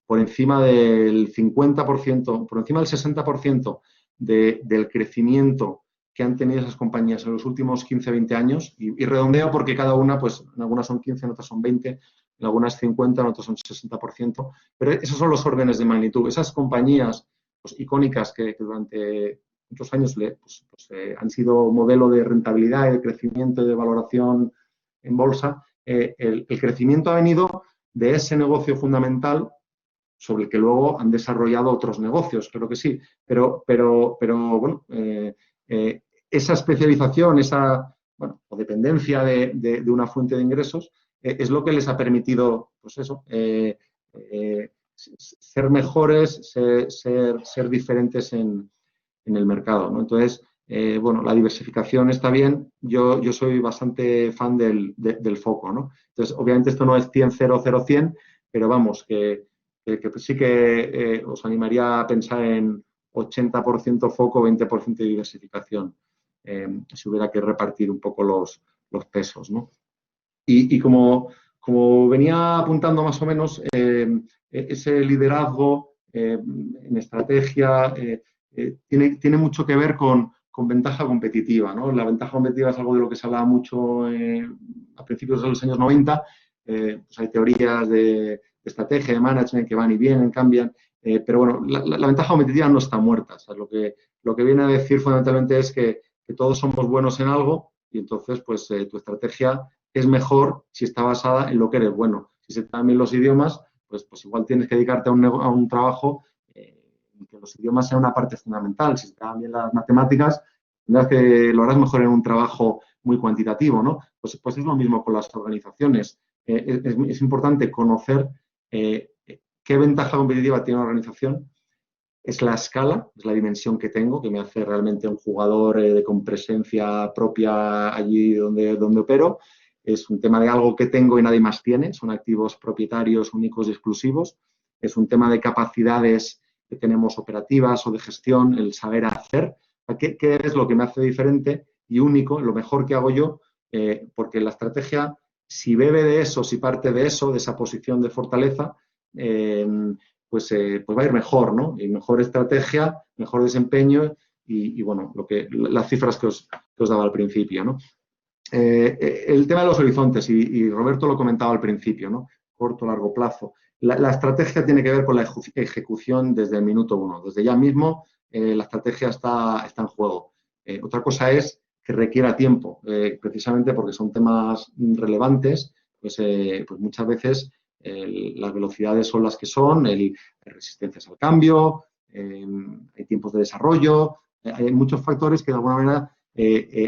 por encima del 50%, por encima del 60% del crecimiento que han tenido esas compañías en los últimos 15, 20 años, y redondeo porque cada una, pues en algunas son 15, en otras son 20, en algunas 50, en otras son 60%, pero esos son los órdenes de magnitud. Esas compañías pues, icónicas que durante muchos años han sido modelo de rentabilidad y de crecimiento y de valoración en bolsa, el crecimiento ha venido de ese negocio fundamental sobre el que luego han desarrollado otros negocios, creo que sí, pero bueno, esa especialización, esa o dependencia de una fuente de ingresos es lo que les ha permitido, pues eso, ser mejores, ser diferentes en el mercado, ¿no? Entonces, bueno, la diversificación está bien. Yo soy bastante fan del foco, ¿no? Entonces, obviamente esto no es 100, 0, 0, 100, pero vamos, que sí que os animaría a pensar en 80% foco, 20% de diversificación, si hubiera que repartir un poco los pesos, ¿no? Y como venía apuntando más o menos, ese liderazgo en estrategia tiene mucho que ver con ventaja competitiva, ¿no? La ventaja competitiva es algo de lo que se hablaba mucho a principios de los años 90. Pues hay teorías de estrategia, de management que van y vienen, cambian, pero bueno, la ventaja competitiva no está muerta. O sea, lo que viene a decir fundamentalmente es que todos somos buenos en algo y entonces pues tu estrategia es mejor si está basada en lo que eres bueno. Si se te dan bien los idiomas, pues igual tienes que dedicarte a un trabajo en que los idiomas sean una parte fundamental. Si se te dan bien las matemáticas, tendrás que lo harás mejor en un trabajo muy cuantitativo, ¿no? Pues es lo mismo con las organizaciones. Es importante conocer qué ventaja competitiva tiene una organización. Es la escala, es la dimensión que tengo, que me hace realmente un jugador con presencia propia allí donde opero. Es un tema de algo que tengo y nadie más tiene, son activos propietarios únicos y exclusivos. Es un tema de capacidades que tenemos operativas o de gestión, el saber hacer. ¿Qué es lo que me hace diferente y único, lo mejor que hago yo? Porque la estrategia, si bebe de eso, si parte de eso, de esa posición de fortaleza, pues va a ir mejor, ¿no? Y mejor estrategia, mejor desempeño y bueno, las cifras que os daba al principio, ¿no? El tema de los horizontes, y Roberto lo comentaba al principio, ¿no? Corto, largo plazo. La estrategia tiene que ver con la ejecución desde el minuto uno. Desde ya mismo la estrategia está en juego. Otra cosa es que requiera tiempo, precisamente porque son temas relevantes, pues muchas veces las velocidades son las que son, hay resistencias al cambio, hay tiempos de desarrollo, hay muchos factores que de alguna manera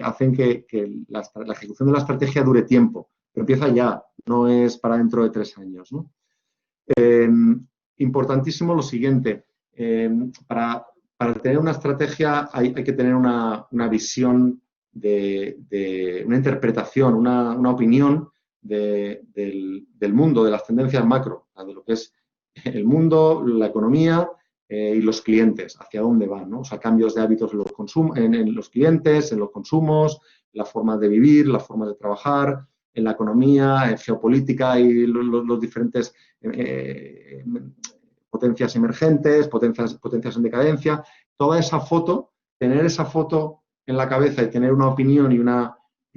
hacen que la ejecución de la estrategia dure tiempo, pero empieza ya, no es para dentro de 3 años, ¿no? Importantísimo lo siguiente, para tener una estrategia hay que tener una visión de una interpretación, una opinión del mundo, de las tendencias macro, de lo que es el mundo, la economía y los clientes, hacia dónde van, ¿no? O sea, cambios de hábitos en los clientes, en los consumos, las formas de vivir, las formas de trabajar, en la economía, en geopolítica y los diferentes potencias emergentes, potencias en decadencia. Toda esa foto, tener esa foto en la cabeza y tener una opinión y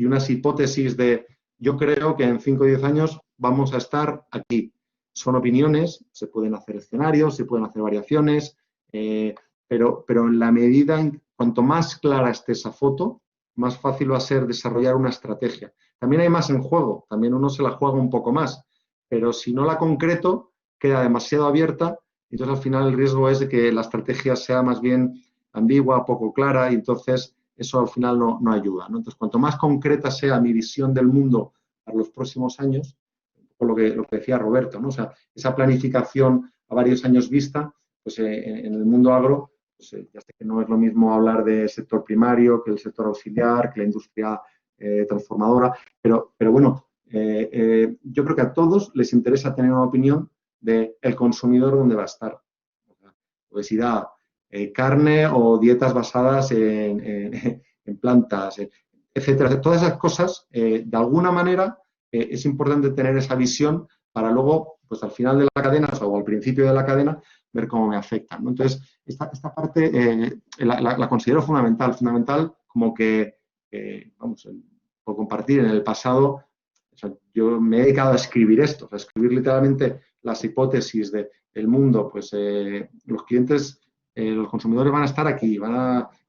unas hipótesis de yo creo que en 5 o 10 años vamos a estar aquí. Son opiniones, se pueden hacer escenarios, se pueden hacer variaciones, pero en la medida en cuanto más clara esté esa foto, más fácil va a ser desarrollar una estrategia. También hay más en juego, también uno se la juega un poco más, pero si no la concreto, queda demasiado abierta, entonces al final el riesgo es de que la estrategia sea más bien ambigua, poco clara, y entonces eso al final no ayuda, ¿no? Entonces, cuanto más concreta sea mi visión del mundo para los próximos años, por lo que decía Roberto, ¿no? O sea, esa planificación a varios años vista, pues en el mundo agro, pues, ya sé que no es lo mismo hablar del sector primario que el sector auxiliar, que la industria transformadora, pero bueno, yo creo que a todos les interesa tener una opinión del consumidor dónde va a estar. Obesidad, carne o dietas basadas en plantas, etcétera. Todas esas cosas, de alguna manera, es importante tener esa visión para luego, pues al final de la cadena o al principio de la cadena, ver cómo me afectan, ¿no? Entonces, esta parte la considero fundamental como que, vamos, por compartir, en el pasado, o sea, yo me he dedicado a escribir esto, a escribir literalmente las hipótesis del mundo, pues los clientes, los consumidores van a estar aquí,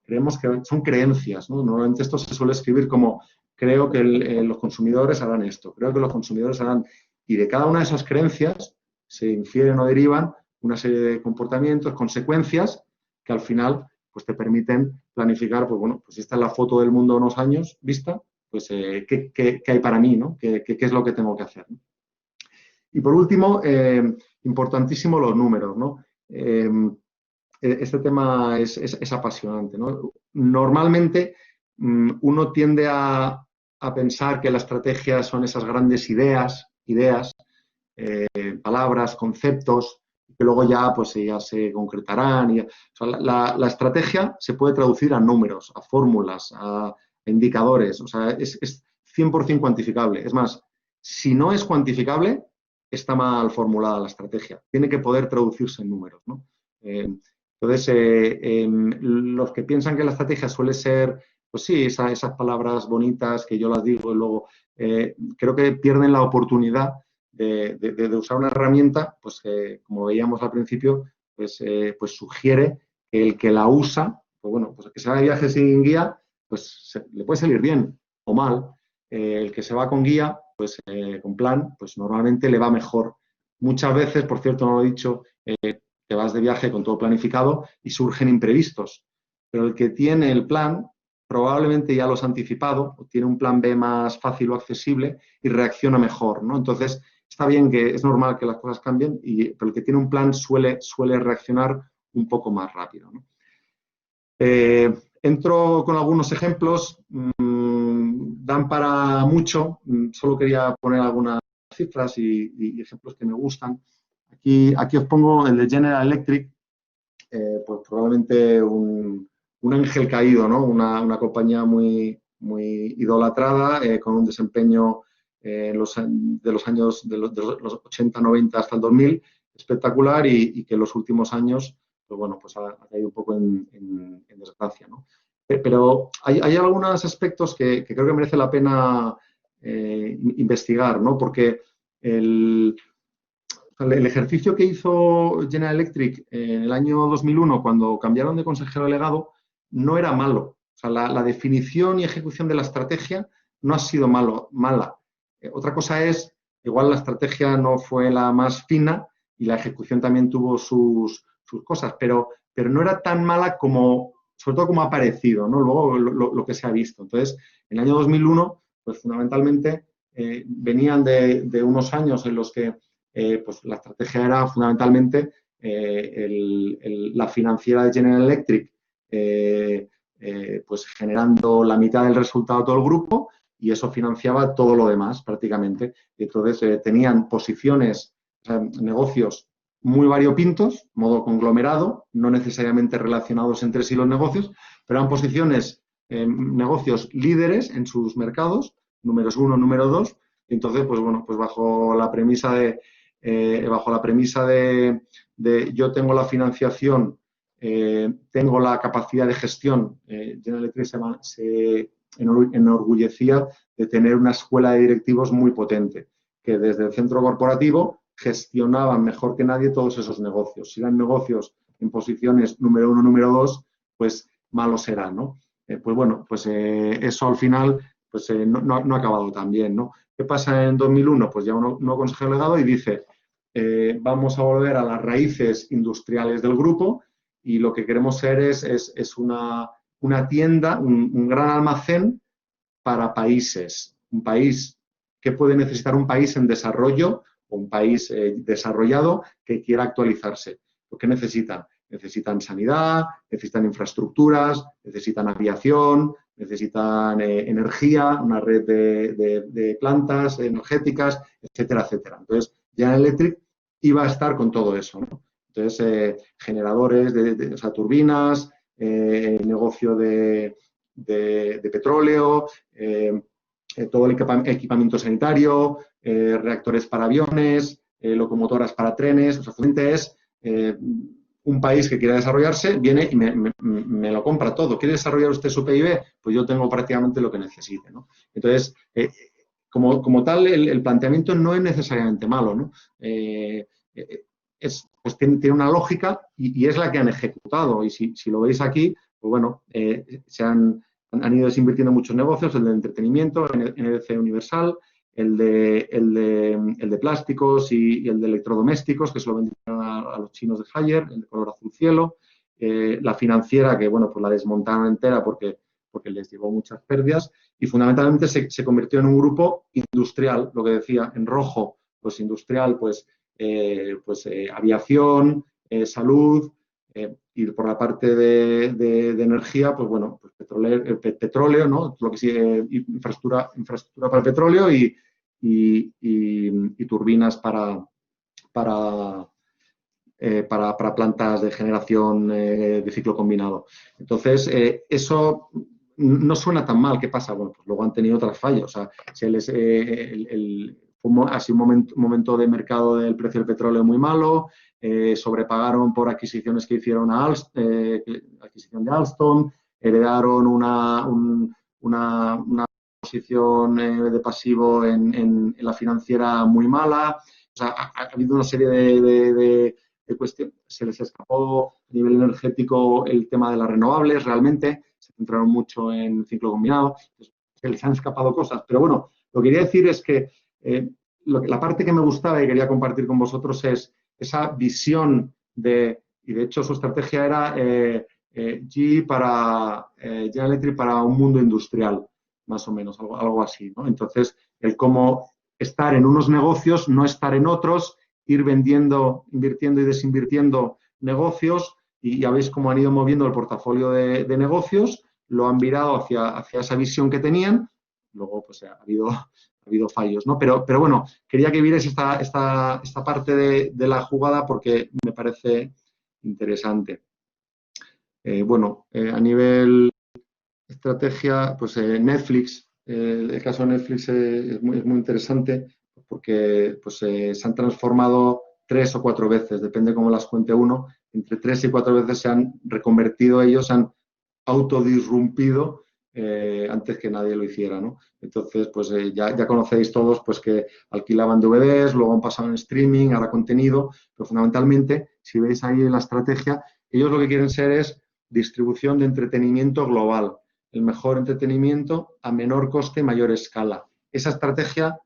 creemos que son creencias, ¿no? Normalmente esto se suele escribir como creo que los consumidores harán esto, creo que los consumidores harán, y de cada una de esas creencias se infieren o derivan una serie de comportamientos, consecuencias, que al final pues te permiten planificar, pues bueno, pues esta es la foto del mundo de unos años vista, pues ¿qué hay para mí, ¿no? ¿Qué es lo que tengo que hacer, ¿no? Y por último, importantísimo los números, ¿no? Este tema es apasionante, ¿no? Normalmente uno tiende a pensar que la estrategia son esas grandes ideas, palabras, conceptos, que luego ya, pues, ya se concretarán. O sea, la estrategia se puede traducir a números, a fórmulas, a indicadores. O sea, es 100% cuantificable. Es más, si no es cuantificable, está mal formulada la estrategia. Tiene que poder traducirse en números, ¿no? Entonces, los que piensan que la estrategia suele ser, pues sí, esas palabras bonitas que yo las digo y luego creo que pierden la oportunidad de usar una herramienta, pues como veíamos al principio, pues sugiere que el que la usa, pues bueno, pues el que se va de viaje sin guía, pues le puede salir bien o mal. El que se va con guía, pues con plan, pues normalmente le va mejor. Muchas veces, por cierto, no lo he dicho, te vas de viaje con todo planificado y surgen imprevistos. Pero el que tiene el plan probablemente ya los ha anticipado, o tiene un plan B más fácil o accesible y reacciona mejor, ¿no? Entonces, está bien, que es normal que las cosas cambien, pero el que tiene un plan suele reaccionar un poco más rápido, ¿no? Entro con algunos ejemplos, dan para mucho, solo quería poner algunas cifras y ejemplos que me gustan. Aquí os pongo el de General Electric, pues probablemente un ángel caído, ¿no? Una compañía muy idolatrada, con un desempeño de los años de los 80, 90 hasta el 2000 espectacular, y que en los últimos años, pues bueno, pues ha caído un poco en desgracia, ¿no? Pero hay algunos aspectos que creo que merece la pena investigar, ¿no? Porque el ejercicio que hizo General Electric en el año 2001, cuando cambiaron de consejero delegado, no era malo. O sea, la definición y ejecución de la estrategia no ha sido mala. Otra cosa es, igual la estrategia no fue la más fina y la ejecución también tuvo sus cosas, pero no era tan mala como, sobre todo como ha parecido, ¿no? Luego lo que se ha visto. Entonces, en el año 2001, pues fundamentalmente venían de unos años en los que pues la estrategia era fundamentalmente la financiera de General Electric, pues generando la mitad del resultado de todo el grupo, y eso financiaba todo lo demás prácticamente. Y entonces tenían posiciones, o sea, negocios muy variopintos, modo conglomerado, no necesariamente relacionados entre sí los negocios, pero eran posiciones, negocios líderes en sus mercados, números 1, número 2, y entonces, pues bueno, pues bajo la premisa de yo tengo la financiación, tengo la capacidad de gestión. General Electric se enorgullecía de tener una escuela de directivos muy potente, que desde el centro corporativo gestionaban mejor que nadie todos esos negocios. Si eran negocios en posiciones número 1, número 2, pues malos serán, ¿no? Pues bueno, pues eso al final pues no ha acabado tan bien, ¿no? ¿Qué pasa en 2001? Pues ya un nuevo consejero delegado y dice, vamos a volver a las raíces industriales del grupo, y lo que queremos ser es una una tienda, un gran almacén para países. Un país que puede necesitar un país en desarrollo o un país desarrollado que quiera actualizarse. ¿Lo que necesitan? Necesitan sanidad, necesitan infraestructuras, necesitan aviación, necesitan energía, una red de plantas energéticas, etcétera, etcétera. Entonces, General Electric iba a estar con todo eso, ¿no? Entonces, generadores, o sea, turbinas, negocio de petróleo, todo el equipamiento sanitario, reactores para aviones, locomotoras para trenes. O sea, realmente es un país que quiere desarrollarse, viene y me lo compra todo. ¿Quiere desarrollar usted su PIB? Pues yo tengo prácticamente lo que necesite, ¿no? Entonces, como tal, el planteamiento no es necesariamente malo, ¿no? Pues tiene una lógica y es la que han ejecutado. Y si lo veis aquí, pues bueno, han ido desinvirtiendo muchos negocios, el de entretenimiento, NBC Universal, el de plásticos y el de electrodomésticos, que se lo vendieron a los chinos de Haier, el de color azul cielo, la financiera, que bueno, pues la desmontaron entera porque les llevó muchas pérdidas, y fundamentalmente se convirtió en un grupo industrial, lo que decía, en rojo, pues industrial, pues aviación, salud, y por la parte de energía, pues bueno, pues petróleo, ¿no? Lo que sí, infraestructura para el petróleo y turbinas para plantas de generación de ciclo combinado. Entonces, eso no suena tan mal. ¿Qué pasa? Bueno, pues luego han tenido otras fallas. O sea, ha sido un momento de mercado del precio del petróleo muy malo, sobrepagaron por adquisiciones que hicieron adquisición de Alstom, heredaron una posición de pasivo en la financiera muy mala. O sea, ha habido una serie de cuestiones. Se les escapó a nivel energético el tema de las renovables, realmente. Se centraron mucho en ciclo combinado. Se les han escapado cosas. Pero bueno, lo que quería decir es que la parte que me gustaba y quería compartir con vosotros es esa visión y de hecho su estrategia era General Electric para un mundo industrial, más o menos, algo así, ¿no? Entonces, el cómo estar en unos negocios, no estar en otros, ir vendiendo, invirtiendo y desinvirtiendo negocios, y ya veis cómo han ido moviendo el portafolio de negocios, lo han virado hacia esa visión que tenían. Luego, pues ha habido fallos, ¿no? Pero bueno, quería que vierais esta parte de la jugada porque me parece interesante. A nivel estrategia, pues Netflix, el caso de Netflix es muy interesante porque pues, se han transformado 3 o 4 veces, depende cómo las cuente uno, entre 3 y 4 veces se han reconvertido ellos, se han autodisrumpido antes que nadie lo hiciera, ¿no? Entonces, pues ya conocéis todos pues que alquilaban DVDs, luego han pasado en streaming, ahora contenido, pero fundamentalmente, si veis ahí en la estrategia, ellos lo que quieren ser es distribución de entretenimiento global, el mejor entretenimiento a menor coste, mayor escala. Esa estrategia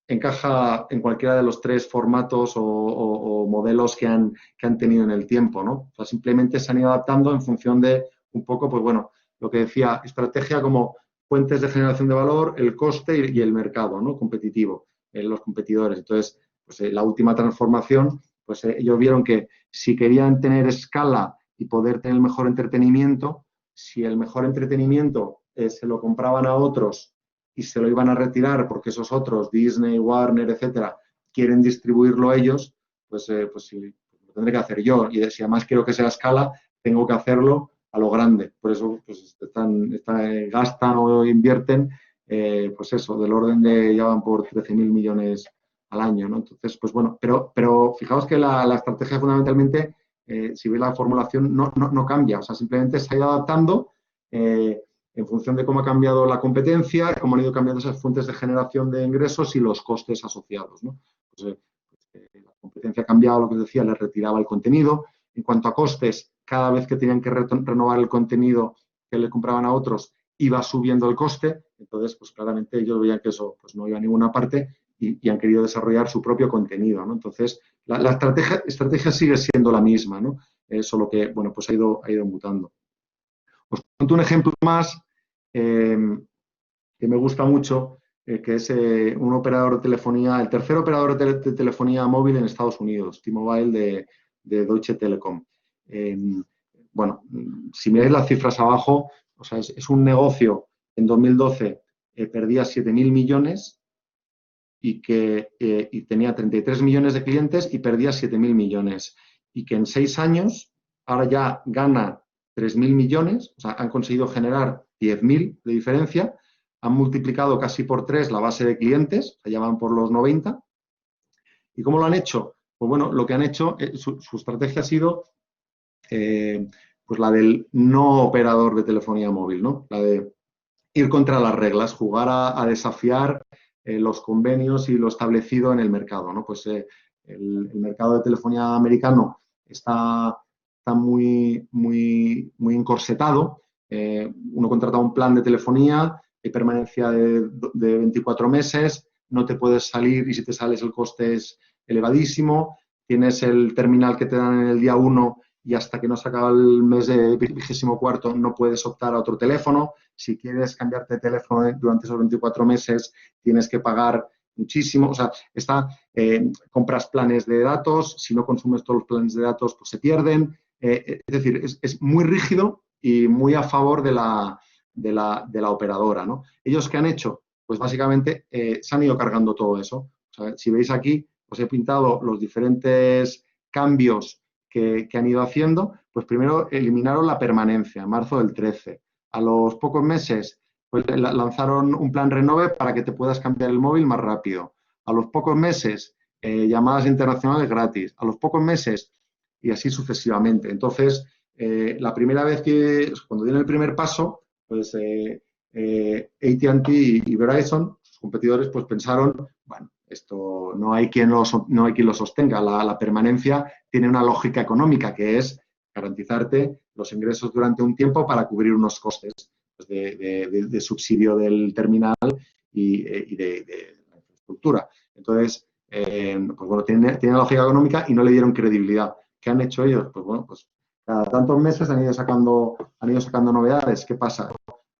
encaja en cualquiera de los 3 formatos o modelos que han tenido en el tiempo, ¿no? O sea, simplemente se han ido adaptando en función de un poco, pues bueno, lo que decía, estrategia como fuentes de generación de valor, el coste y el mercado, ¿no? Competitivo, los competidores. Entonces, pues la última transformación, pues ellos vieron que si querían tener escala y poder tener el mejor entretenimiento, si el mejor entretenimiento se lo compraban a otros y se lo iban a retirar porque esos otros, Disney, Warner, etcétera, quieren distribuirlo ellos, pues sí, lo tendré que hacer yo. Y si además quiero que sea a escala, tengo que hacerlo a lo grande. Por eso pues gastan o invierten, pues eso, del orden de, ya van por 13.000 millones al año, ¿no? Entonces, pues bueno, pero fijaos que la estrategia fundamentalmente, si veis la formulación, no cambia. O sea, simplemente se ha ido adaptando en función de cómo ha cambiado la competencia, cómo han ido cambiando esas fuentes de generación de ingresos y los costes asociados, ¿no? Pues, la competencia ha cambiado, lo que os decía, les retiraba el contenido. En cuanto a costes, cada vez que tenían que renovar el contenido que le compraban a otros, iba subiendo el coste. Entonces, pues claramente ellos veían que eso pues, no iba a ninguna parte y han querido desarrollar su propio contenido, ¿no? Entonces, la estrategia sigue siendo la misma, ¿no? Solo que, bueno, pues ha ido mutando. Os cuento un ejemplo más que me gusta mucho, que es un operador de telefonía, el tercer operador de telefonía móvil en Estados Unidos, T-Mobile de Deutsche Telekom. Bueno, si miráis las cifras abajo, o sea, es un negocio en 2012 perdía 7.000 millones y tenía 33 millones de clientes y perdía 7.000 millones. Y que en 6 años ahora ya gana 3.000 millones, o sea, han conseguido generar 10.000 de diferencia, han multiplicado casi por 3 la base de clientes, ya van por los 90. ¿Y cómo lo han hecho? Pues bueno, lo que han hecho, su estrategia ha sido pues la del no operador de telefonía móvil, ¿no? La de ir contra las reglas, jugar a desafiar los convenios y lo establecido en el mercado, ¿no? Pues el mercado de telefonía americano está muy encorsetado. Uno contrata un plan de telefonía, hay permanencia de 24 meses, no te puedes salir y si te sales el coste es elevadísimo. Tienes el terminal que te dan en el día 1 y hasta que no se acaba el mes de 24 no puedes optar a otro teléfono. Si quieres cambiarte de teléfono durante esos 24 meses, tienes que pagar muchísimo. O sea, compras planes de datos, si no consumes todos los planes de datos, pues se pierden. Es decir, es muy rígido y muy a favor de la operadora, ¿no? ¿Ellos qué han hecho? Pues básicamente se han ido cargando todo eso. O sea, si veis aquí, os he pintado los diferentes cambios que han ido haciendo. Pues primero eliminaron la permanencia en marzo del 13. A los pocos meses pues, lanzaron un plan Renove para que te puedas cambiar el móvil más rápido. A los pocos meses, llamadas internacionales gratis. A los pocos meses, y así sucesivamente. Entonces, la primera vez cuando dieron el primer paso, pues AT&T y Verizon, sus competidores, pues pensaron, bueno, esto no hay quien lo sostenga. La permanencia tiene una lógica económica, que es garantizarte los ingresos durante un tiempo para cubrir unos costes pues, de subsidio del terminal y de la infraestructura. Entonces, pues bueno, tiene lógica económica y no le dieron credibilidad. ¿Qué han hecho ellos? Pues bueno, pues cada tantos meses han ido sacando novedades. ¿Qué pasa?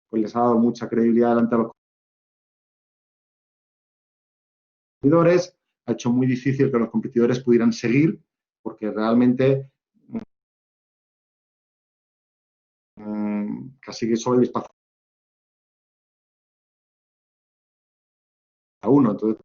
Pues les ha dado mucha credibilidad delante de los competidores, ha hecho muy difícil que los competidores pudieran seguir, porque realmente casi que solo hay a uno. Entonces,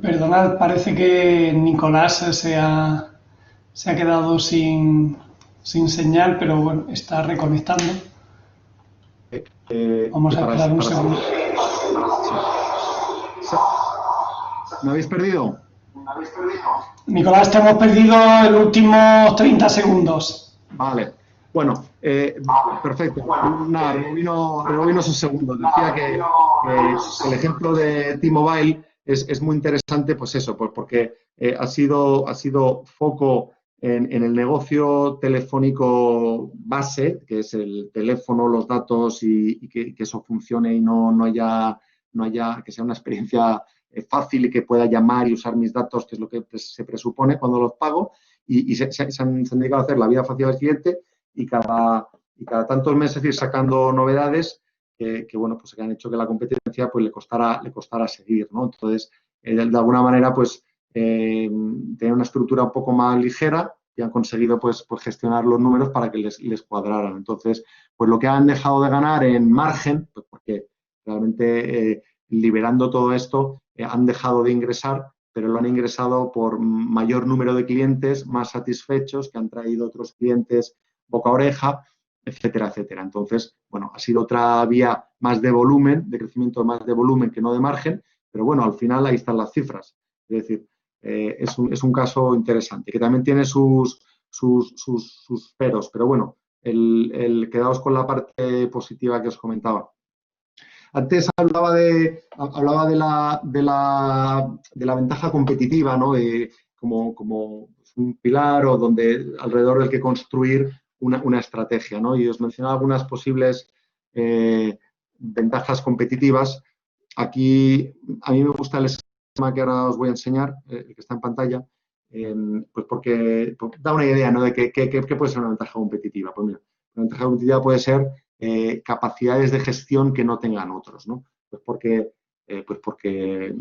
Perdonad, parece que Nicolás se ha quedado sin señal, pero bueno, está reconectando. Vamos a esperar un segundo. ¿Me habéis perdido? Nicolás, te hemos perdido el último 30 segundos. Vale. Bueno, perfecto. Nada, rebobino esos segundos. Decía que el ejemplo de T-Mobile es muy interesante, pues eso, pues porque ha sido foco en el negocio telefónico base, que es el teléfono, los datos y que eso funcione y no haya, que sea una experiencia fácil y que pueda llamar y usar mis datos, que es lo que se presupone cuando los pago, y se han dedicado a hacer la vida fácil al cliente y cada tantos meses ir sacando novedades que bueno, pues que han hecho que la competencia pues le costara seguir, ¿no? Entonces, de alguna manera, pues tener una estructura un poco más ligera y han conseguido pues gestionar los números para que les cuadraran. Entonces, pues lo que han dejado de ganar en margen, pues porque realmente liberando todo esto han dejado de ingresar, pero lo han ingresado por mayor número de clientes más satisfechos que han traído otros clientes boca a oreja, etcétera, etcétera. Entonces, bueno, ha sido otra vía más de volumen, de crecimiento más de volumen que no de margen, pero bueno, al final ahí están las cifras. Es decir, es un caso interesante, que también tiene sus peros, pero bueno, quedaos con la parte positiva que os comentaba. Antes hablaba de la ventaja competitiva, ¿no? Como un pilar o donde alrededor del que construir una estrategia, ¿no? Y os mencionaba algunas posibles ventajas competitivas. Aquí a mí me gusta el esquema que ahora os voy a enseñar, el que está en pantalla, pues porque da una idea, ¿no? De qué puede ser una ventaja competitiva. Pues mira, una ventaja competitiva puede ser capacidades de gestión que no tengan otros, ¿no? Pues porque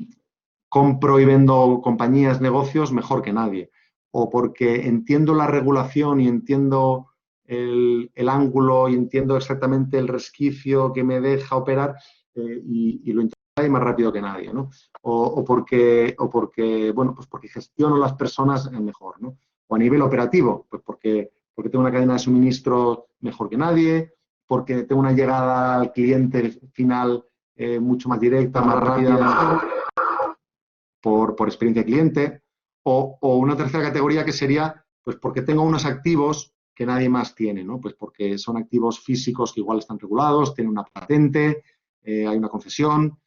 compro y vendo compañías, negocios mejor que nadie, o porque entiendo la regulación y entiendo el ángulo y entiendo exactamente el resquicio que me deja operar y lo entiendo más rápido que nadie, ¿no? Bueno, pues porque gestiono las personas mejor, ¿no? O a nivel operativo, pues porque tengo una cadena de suministro mejor que nadie, porque tengo una llegada al cliente final mucho más directa, más rápida, por experiencia de cliente, o una tercera categoría que sería, pues porque tengo unos activos que nadie más tiene, ¿no? Pues porque son activos físicos que igual están regulados, tienen una patente, hay una concesión,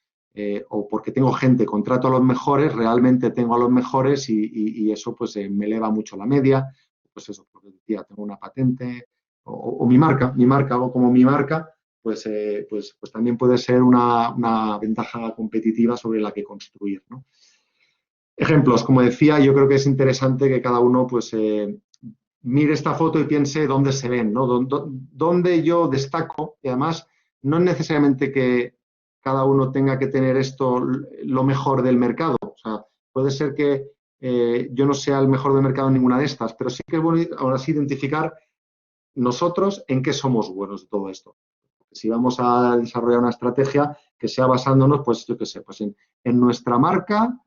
o porque tengo gente, contrato a los mejores, realmente tengo a los mejores y eso pues me eleva mucho la media, pues eso, porque decía, tengo una patente, o mi marca, o como mi marca, pues también puede ser una ventaja competitiva sobre la que construir, ¿no? Ejemplos, como decía, yo creo que es interesante que cada uno pues mire esta foto y piense dónde se ven, ¿no? Dónde yo destaco y además no es necesariamente que cada uno tenga que tener esto lo mejor del mercado. O sea, puede ser que yo no sea el mejor del mercado en ninguna de estas, pero sí que es bueno ahora sí identificar nosotros en qué somos buenos de todo esto. Porque si vamos a desarrollar una estrategia que sea basándonos, pues yo qué sé, pues en nuestra marca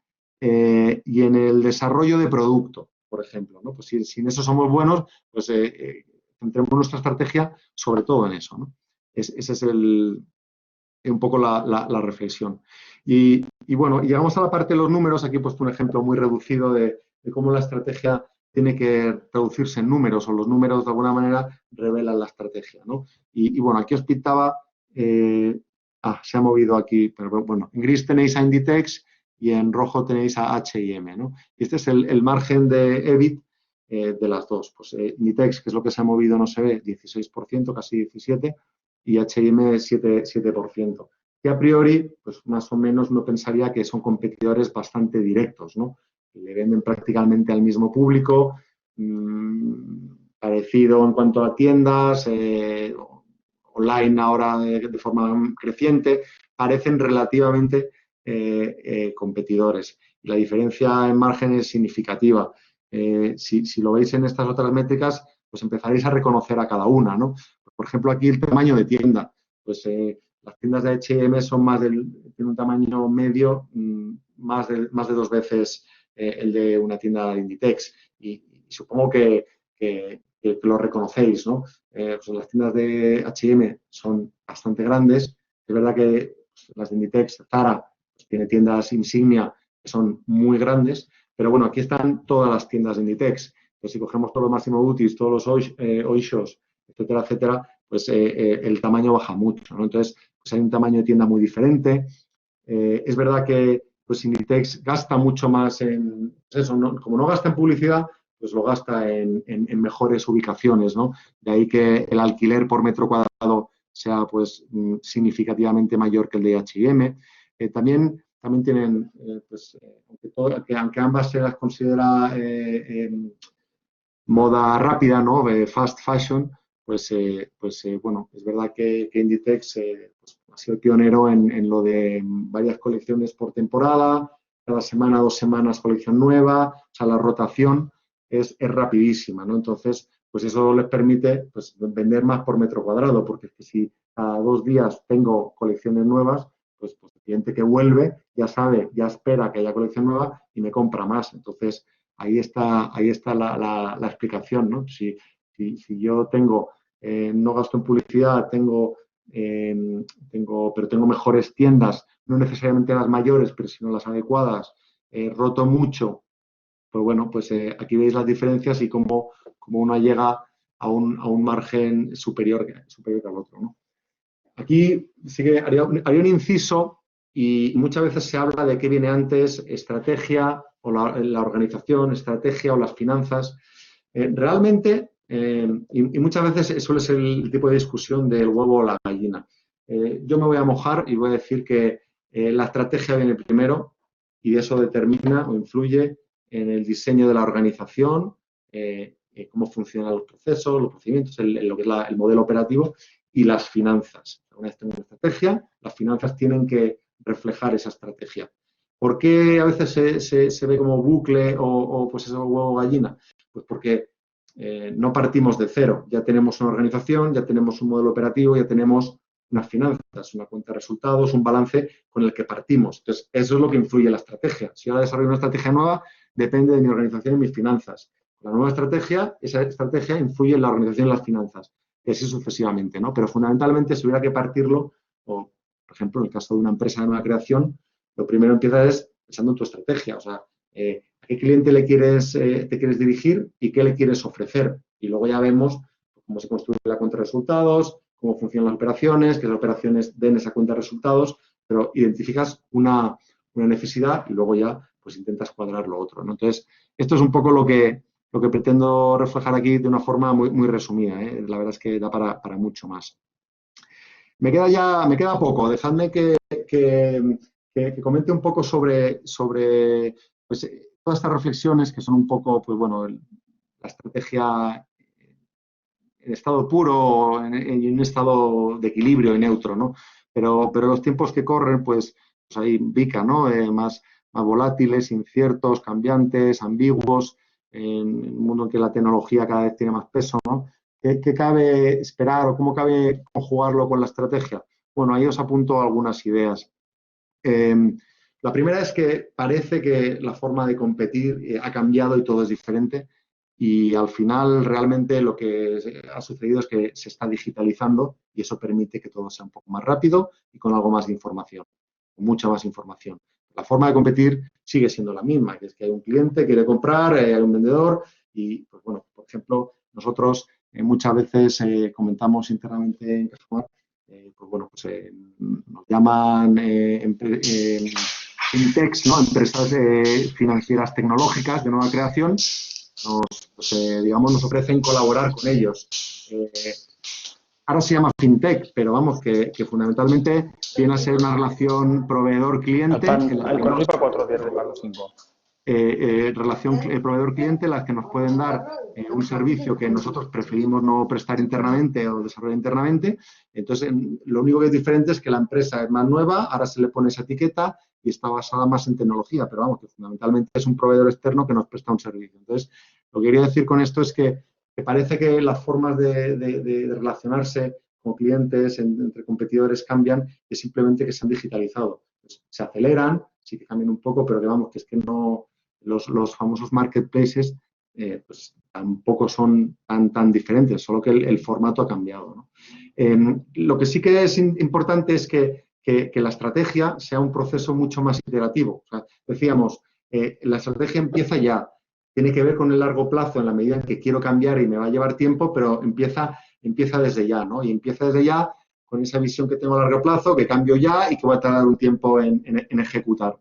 y en el desarrollo de producto, por ejemplo, ¿no? Pues si en eso somos buenos, pues centremos nuestra estrategia sobre todo en eso, ¿no? Ese es un poco la reflexión. Y bueno, llegamos a la parte de los números. Aquí he puesto un ejemplo muy reducido de cómo la estrategia tiene que traducirse en números, o los números de alguna manera revelan la estrategia, ¿no? Y bueno, aquí os pintaba, se ha movido aquí, pero bueno, en gris tenéis a Inditex y en rojo tenéis a H&M, ¿no? Y este es el margen de EBIT de las dos. Pues Inditex, que es lo que se ha movido, no se ve, 16%, casi 17%, y H&M 7%. Que a priori, pues más o menos uno pensaría que son competidores bastante directos, ¿no? Le venden prácticamente al mismo público, parecido en cuanto a tiendas, online ahora de forma creciente, parecen relativamente competidores. Y la diferencia en margen es significativa. Si lo veis en estas otras métricas, pues empezaréis a reconocer a cada una, ¿no? Por ejemplo, aquí el tamaño de tienda. Pues las tiendas de H&M tienen un tamaño medio más de 2 veces el de una tienda de Inditex. Y supongo que lo reconocéis, ¿no? Pues las tiendas de H&M son bastante grandes. Es verdad que pues, las de Inditex, Zara, pues, tiene tiendas insignia que son muy grandes, pero bueno, aquí están todas las tiendas de Inditex. Entonces, si cogemos todos los Massimo Duttis, todos los Oishos, etcétera, etcétera, pues el tamaño baja mucho, ¿no? Entonces, pues hay un tamaño de tienda muy diferente. Es verdad que pues Inditex gasta mucho más en, pues eso, ¿no? Como no gasta en publicidad, pues lo gasta en mejores ubicaciones, ¿no? De ahí que el alquiler por metro cuadrado sea pues significativamente mayor que el de H&M. También tienen, aunque ambas se las considera moda rápida, ¿no? Fast fashion, bueno, es verdad que Inditex pues, ha sido pionero en lo de varias colecciones por temporada, cada semana, 2 semanas colección nueva, o sea, la rotación es rapidísima, ¿no? Entonces, pues eso les permite pues, vender más por metro cuadrado, porque es que si cada 2 días tengo colecciones nuevas, pues el cliente que vuelve ya sabe, ya espera que haya colección nueva y me compra más. Entonces, ahí está la explicación, ¿no? Si yo no gasto en publicidad, pero tengo mejores tiendas, no necesariamente las mayores, pero sino las adecuadas, roto mucho, pues bueno, pues aquí veis las diferencias y cómo uno llega a un margen superior al otro, ¿no? Aquí sí que haría un inciso y muchas veces se habla de qué viene antes, estrategia o la organización, estrategia o las finanzas. Realmente, y muchas veces suele ser el tipo de discusión del huevo o la gallina. Yo me voy a mojar y voy a decir que la estrategia viene primero y eso determina o influye en el diseño de la organización, cómo funcionan los procesos, los procedimientos, lo que es el modelo operativo y las finanzas. Una vez tengo una estrategia, las finanzas tienen que reflejar esa estrategia. ¿Por qué a veces se ve como bucle o pues eso, huevo gallina? Pues porque no partimos de cero. Ya tenemos una organización, ya tenemos un modelo operativo, ya tenemos unas finanzas, una cuenta de resultados, un balance con el que partimos. Entonces, eso es lo que influye en la estrategia. Si ahora desarrollo una estrategia nueva, depende de mi organización y mis finanzas. La nueva estrategia, esa estrategia influye en la organización y las finanzas, y así sucesivamente, ¿no? Pero fundamentalmente, si hubiera que partirlo, o por ejemplo, en el caso de una empresa de nueva creación, lo primero empieza es pensando en tu estrategia, o sea, a qué cliente te quieres dirigir y qué le quieres ofrecer. Y luego ya vemos cómo se construye la cuenta de resultados, cómo funcionan las operaciones, que las operaciones den esa cuenta de resultados, pero identificas una necesidad y luego ya pues intentas cuadrar lo otro, ¿no? Entonces, esto es un poco lo que pretendo reflejar aquí de una forma muy, muy resumida, ¿eh? La verdad es que da para mucho más. Me queda poco. Dejadme que comente un poco sobre pues, todas estas reflexiones que son un poco, pues bueno, la estrategia en estado puro, en un estado de equilibrio y neutro, ¿no? Pero los tiempos que corren, pues ahí pica, ¿no? Más volátiles, inciertos, cambiantes, ambiguos, en un mundo en que la tecnología cada vez tiene más peso, ¿no? ¿Qué cabe esperar o cómo cabe conjugarlo con la estrategia? Bueno, ahí os apunto algunas ideas. Eh, la primera es que parece que la forma de competir ha cambiado y todo es diferente y al final realmente lo que ha sucedido es que se está digitalizando y eso permite que todo sea un poco más rápido y con algo más de información, con mucha más información. La forma de competir sigue siendo la misma, que es que hay un cliente que quiere comprar, hay un vendedor y, pues bueno, por ejemplo, nosotros muchas veces comentamos internamente en Cajamar, pues bueno, pues nos llaman fintechs, ¿no? Empresas financieras tecnológicas de nueva creación, digamos, nos ofrecen colaborar con ellos. Ahora se llama fintech, pero vamos, que fundamentalmente viene a ser una relación proveedor-cliente. El conocí para 4 días de pago 5. Relación proveedor-cliente, las que nos pueden dar un servicio que nosotros preferimos no prestar internamente o desarrollar internamente. Entonces, lo único que es diferente es que la empresa es más nueva, ahora se le pone esa etiqueta y está basada más en tecnología, pero vamos, que fundamentalmente es un proveedor externo que nos presta un servicio. Entonces, lo que quería decir con esto es que parece que las formas de relacionarse con clientes entre competidores cambian y simplemente que se han digitalizado. Pues, se aceleran, sí que cambian un poco, pero que vamos, que es que no, los famosos marketplaces pues tampoco son tan diferentes, solo que el formato ha cambiado, ¿no? Lo que sí que es importante es que la estrategia sea un proceso mucho más iterativo. O sea, decíamos, la estrategia empieza ya, tiene que ver con el largo plazo en la medida en que quiero cambiar y me va a llevar tiempo, pero empieza desde ya, ¿no? Y empieza desde ya con esa visión que tengo a largo plazo, que cambio ya y que voy a tardar un tiempo en ejecutar.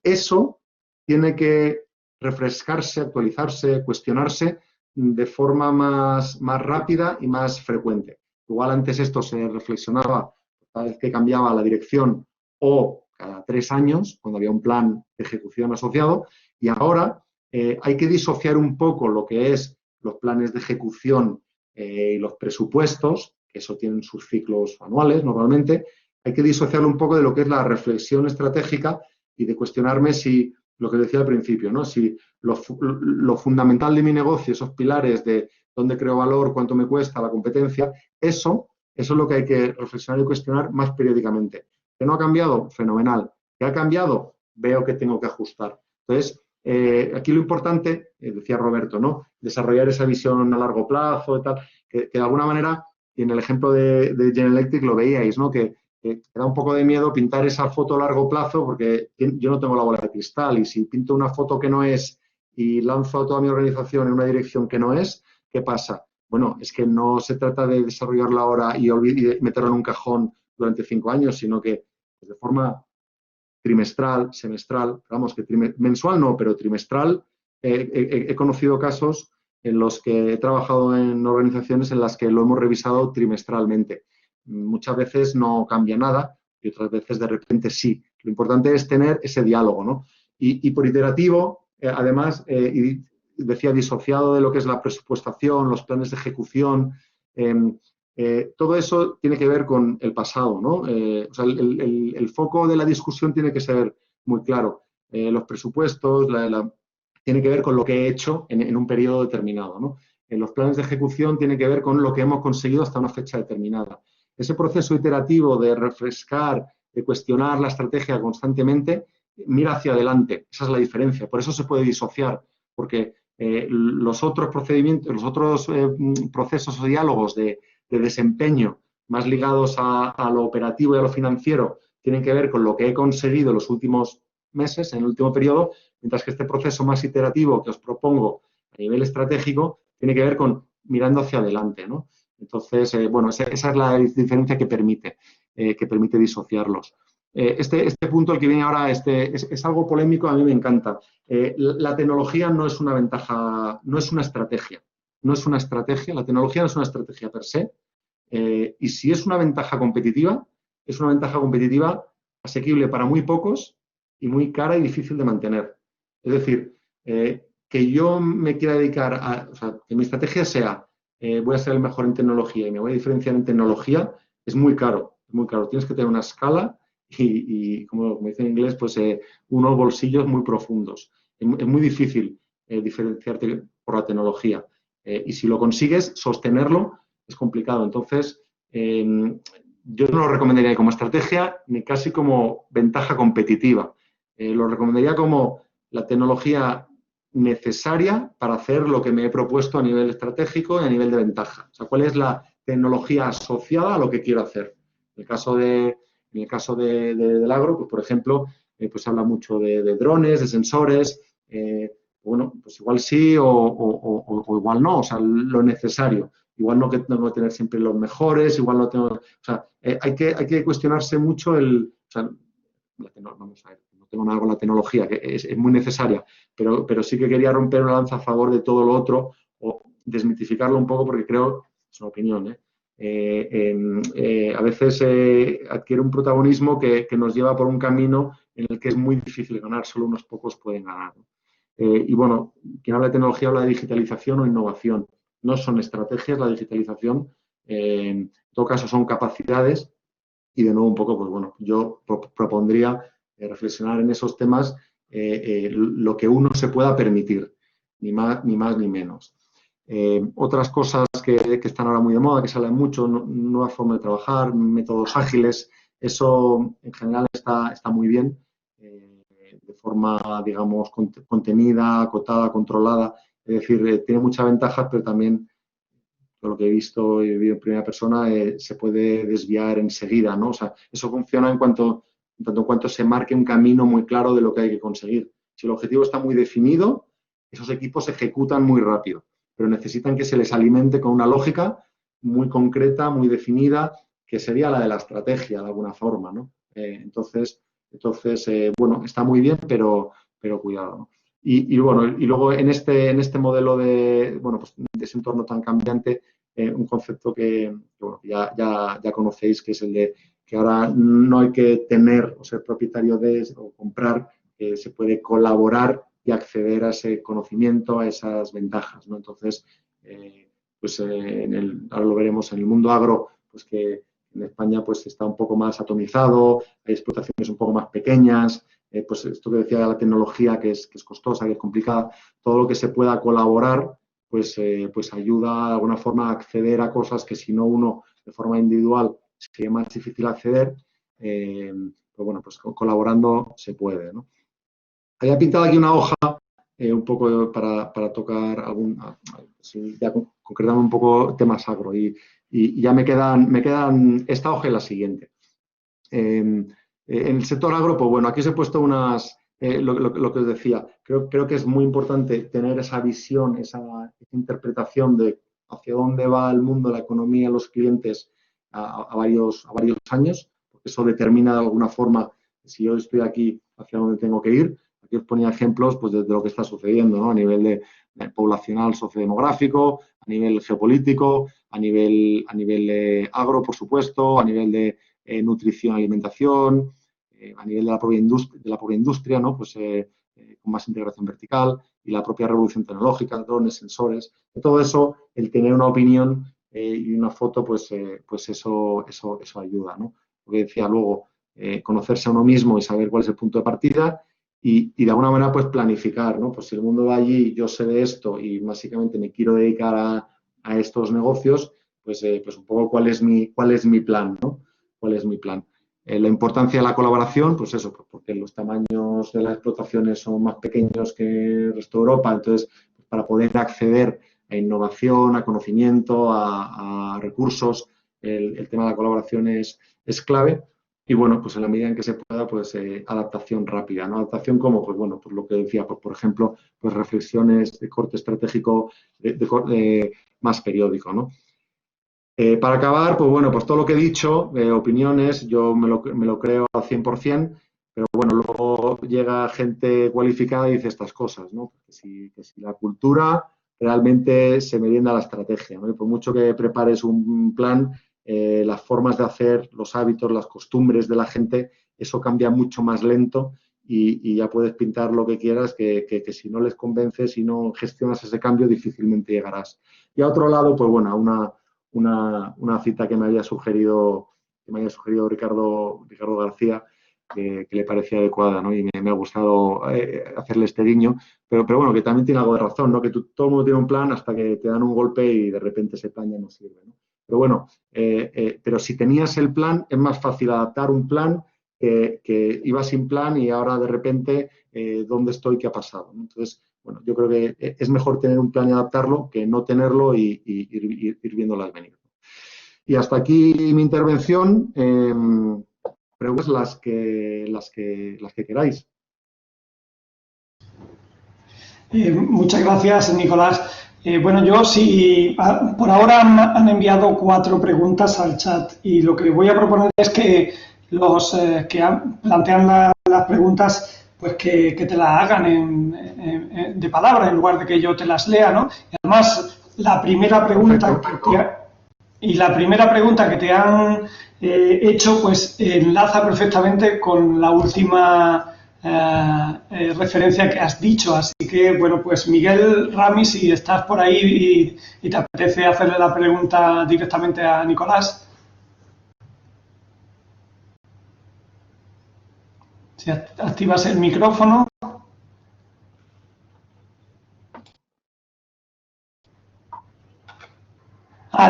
Eso tiene que refrescarse, actualizarse, cuestionarse de forma más rápida y más frecuente. Igual antes esto se reflexionaba cada vez que cambiaba la dirección o cada 3 años, cuando había un plan de ejecución asociado, y ahora hay que disociar un poco lo que es los planes de ejecución y los presupuestos, que eso tienen sus ciclos anuales normalmente, hay que disociarlo un poco de lo que es la reflexión estratégica y de cuestionarme si, lo que decía al principio, ¿no? Si lo fundamental de mi negocio, esos pilares de dónde creo valor, cuánto me cuesta, la competencia, eso es lo que hay que reflexionar y cuestionar más periódicamente. ¿Que no ha cambiado? Fenomenal. ¿Que ha cambiado? Veo que tengo que ajustar. Entonces, aquí lo importante, decía Roberto, ¿no? Desarrollar esa visión a largo plazo y tal, que de alguna manera, y en el ejemplo de General Electric lo veíais, ¿no? Que da un poco de miedo pintar esa foto a largo plazo porque yo no tengo la bola de cristal y si pinto una foto que no es y lanzo a toda mi organización en una dirección que no es, ¿qué pasa? Bueno, es que no se trata de desarrollarla ahora y meterla en un cajón durante 5 años, sino que de forma trimestral, semestral, vamos, que mensual no, pero trimestral. He conocido casos en los que he trabajado en organizaciones en las que lo hemos revisado trimestralmente. Muchas veces no cambia nada y otras veces de repente sí. Lo importante es tener ese diálogo, ¿no? Y por iterativo, además, y decía disociado de lo que es la presupuestación, los planes de ejecución, todo eso tiene que ver con el pasado, ¿no? O sea, el foco de la discusión tiene que ser muy claro. Los presupuestos, tiene que ver con lo que he hecho en un periodo determinado, ¿no? Los planes de ejecución tienen que ver con lo que hemos conseguido hasta una fecha determinada. Ese proceso iterativo de refrescar, de cuestionar la estrategia constantemente, mira hacia adelante. Esa es la diferencia. Por eso se puede disociar, porque los otros procedimientos, los otros procesos o diálogos de desempeño más ligados a lo operativo y a lo financiero tienen que ver con lo que he conseguido en los últimos meses, en el último periodo, mientras que este proceso más iterativo que os propongo a nivel estratégico tiene que ver con mirando hacia adelante, ¿no? Entonces, bueno, esa es la diferencia que permite disociarlos. Este punto, el que viene ahora, es algo polémico, a mí me encanta. La tecnología no es una ventaja, no es una estrategia. No es una estrategia, la tecnología no es una estrategia per se. Y si es una ventaja competitiva asequible para muy pocos y muy cara y difícil de mantener. Es decir, que yo me quiera dedicar o sea, que mi estrategia sea voy a ser el mejor en tecnología y me voy a diferenciar en tecnología, es muy caro, es muy caro. Tienes que tener una escala y como dice en inglés, pues unos bolsillos muy profundos. Es muy difícil diferenciarte por la tecnología. Y si lo consigues, sostenerlo es complicado. Entonces, yo no lo recomendaría como estrategia ni casi como ventaja competitiva. Lo recomendaría como la tecnología necesaria para hacer lo que me he propuesto a nivel estratégico y a nivel de ventaja. O sea, ¿cuál es la tecnología asociada a lo que quiero hacer? En el caso del agro, pues por ejemplo, pues se habla mucho de drones, de sensores. Bueno, pues igual sí o igual no, o sea, lo necesario. Igual no que tengo que tener siempre los mejores, igual no tengo... O sea, hay que cuestionarse mucho o sea, vamos a ver, no tengo nada con la tecnología, que es muy necesaria, pero sí que quería romper una lanza a favor de todo lo otro o desmitificarlo un poco porque creo, es una opinión, a veces adquiere un protagonismo que nos lleva por un camino en el que es muy difícil ganar, solo unos pocos pueden ganar, ¿no? Y bueno, quien habla de tecnología habla de digitalización o innovación. No son estrategias, la digitalización, en todo caso son capacidades y de nuevo un poco, pues bueno, yo propondría reflexionar en esos temas lo que uno se pueda permitir, ni más ni menos. Otras cosas que están ahora muy de moda, que salen mucho, nuevas formas de trabajar, métodos ágiles, eso en general está muy bien, de forma, digamos, contenida, acotada, controlada. Es decir, tiene muchas ventajas, pero también, por lo que he visto y he vivido en primera persona, se puede desviar enseguida, ¿no? O sea, eso funciona en tanto en cuanto se marque un camino muy claro de lo que hay que conseguir. Si el objetivo está muy definido, esos equipos ejecutan muy rápido, pero necesitan que se les alimente con una lógica muy concreta, muy definida, que sería la de la estrategia, de alguna forma, ¿no? Entonces bueno, está muy bien, pero cuidado, ¿no? Y bueno, y luego en este modelo bueno, pues de ese entorno tan cambiante, un concepto que bueno, ya conocéis, que es el de que ahora no hay que tener o ser propietario o comprar, se puede colaborar y acceder a ese conocimiento, a esas ventajas, ¿no? Entonces, pues ahora lo veremos en el mundo agro, pues que en España pues está un poco más atomizado, hay explotaciones un poco más pequeñas, pues esto que decía de la tecnología que es costosa, que es complicada, todo lo que se pueda colaborar, pues ayuda de alguna forma a acceder a cosas que si no uno de forma individual sería más difícil acceder, pues bueno, pues colaborando se puede, ¿no? Había pintado aquí una hoja un poco para tocar ya concretamos un poco temas agro y ya me quedan esta hoja y la siguiente. En el sector agro, pues bueno, aquí os he puesto lo que os decía, creo que es muy importante tener esa visión, esa interpretación de hacia dónde va el mundo, la economía, los clientes a varios años, porque eso determina de alguna forma si yo estoy aquí, ¿hacia dónde tengo que ir? Aquí os ponía ejemplos pues, de lo que está sucediendo, ¿no? A nivel de poblacional, sociodemográfico, a nivel geopolítico, a nivel agro, por supuesto, a nivel de nutrición, alimentación, a nivel de la propia industria, ¿no? Pues, con más integración vertical y la propia revolución tecnológica, drones, sensores. De todo eso, el tener una opinión y una foto, pues eso ayuda, ¿no? Lo que decía luego, conocerse a uno mismo y saber cuál es el punto de partida y de alguna manera, pues planificar, ¿no? Pues si el mundo va allí, yo sé de esto y básicamente me quiero dedicar a estos negocios, pues un poco cuál es mi plan, ¿no? ¿Cuál es mi plan? La importancia de la colaboración, pues eso, pues porque los tamaños de las explotaciones son más pequeños que el resto de Europa, entonces, para poder acceder a innovación, a conocimiento, a recursos, el tema de la colaboración es clave. Y bueno, pues en la medida en que se pueda, pues adaptación rápida, ¿no? Adaptación como, pues bueno, pues lo que decía, pues, por ejemplo, pues reflexiones de corte estratégico más periódico, ¿no? Para acabar, pues bueno, pues todo lo que he dicho, opiniones, yo me lo creo al 100%, pero bueno, luego llega gente cualificada y dice estas cosas, ¿no? Que si la cultura realmente se merienda la estrategia, ¿no? Y por mucho que prepares un plan, las formas de hacer, los hábitos, las costumbres de la gente, eso cambia mucho más lento y ya puedes pintar lo que quieras, que si no les convences y no gestionas ese cambio, difícilmente llegarás. Y a otro lado, pues bueno, una cita que me había sugerido Ricardo García, que le parecía adecuada, ¿no? Y me ha gustado hacerle este guiño, pero bueno, que también tiene algo de razón, ¿no? Que todo el mundo tiene un plan hasta que te dan un golpe y de repente ese plan ya no sirve, ¿no? Pero bueno, pero si tenías el plan, es más fácil adaptar un plan que iba sin plan y ahora de repente, ¿dónde estoy? ¿Qué ha pasado? ¿No? Entonces, bueno, yo creo que es mejor tener un plan y adaptarlo que no tenerlo y ir viéndolas venir. Y hasta aquí mi intervención. Preguntas las que queráis. Muchas gracias, Nicolás. Bueno, yo sí, por ahora han enviado 4 preguntas al chat y lo que voy a proponer es que los que plantean las preguntas, pues que te las hagan de palabra en lugar de que yo te las lea, ¿no? Y además, la primera pregunta que te han hecho, pues enlaza perfectamente con la última referencia que has dicho. Así que, bueno, pues Miguel Rami, si estás por ahí y te apetece hacerle la pregunta directamente a Nicolás. Si activas el micrófono.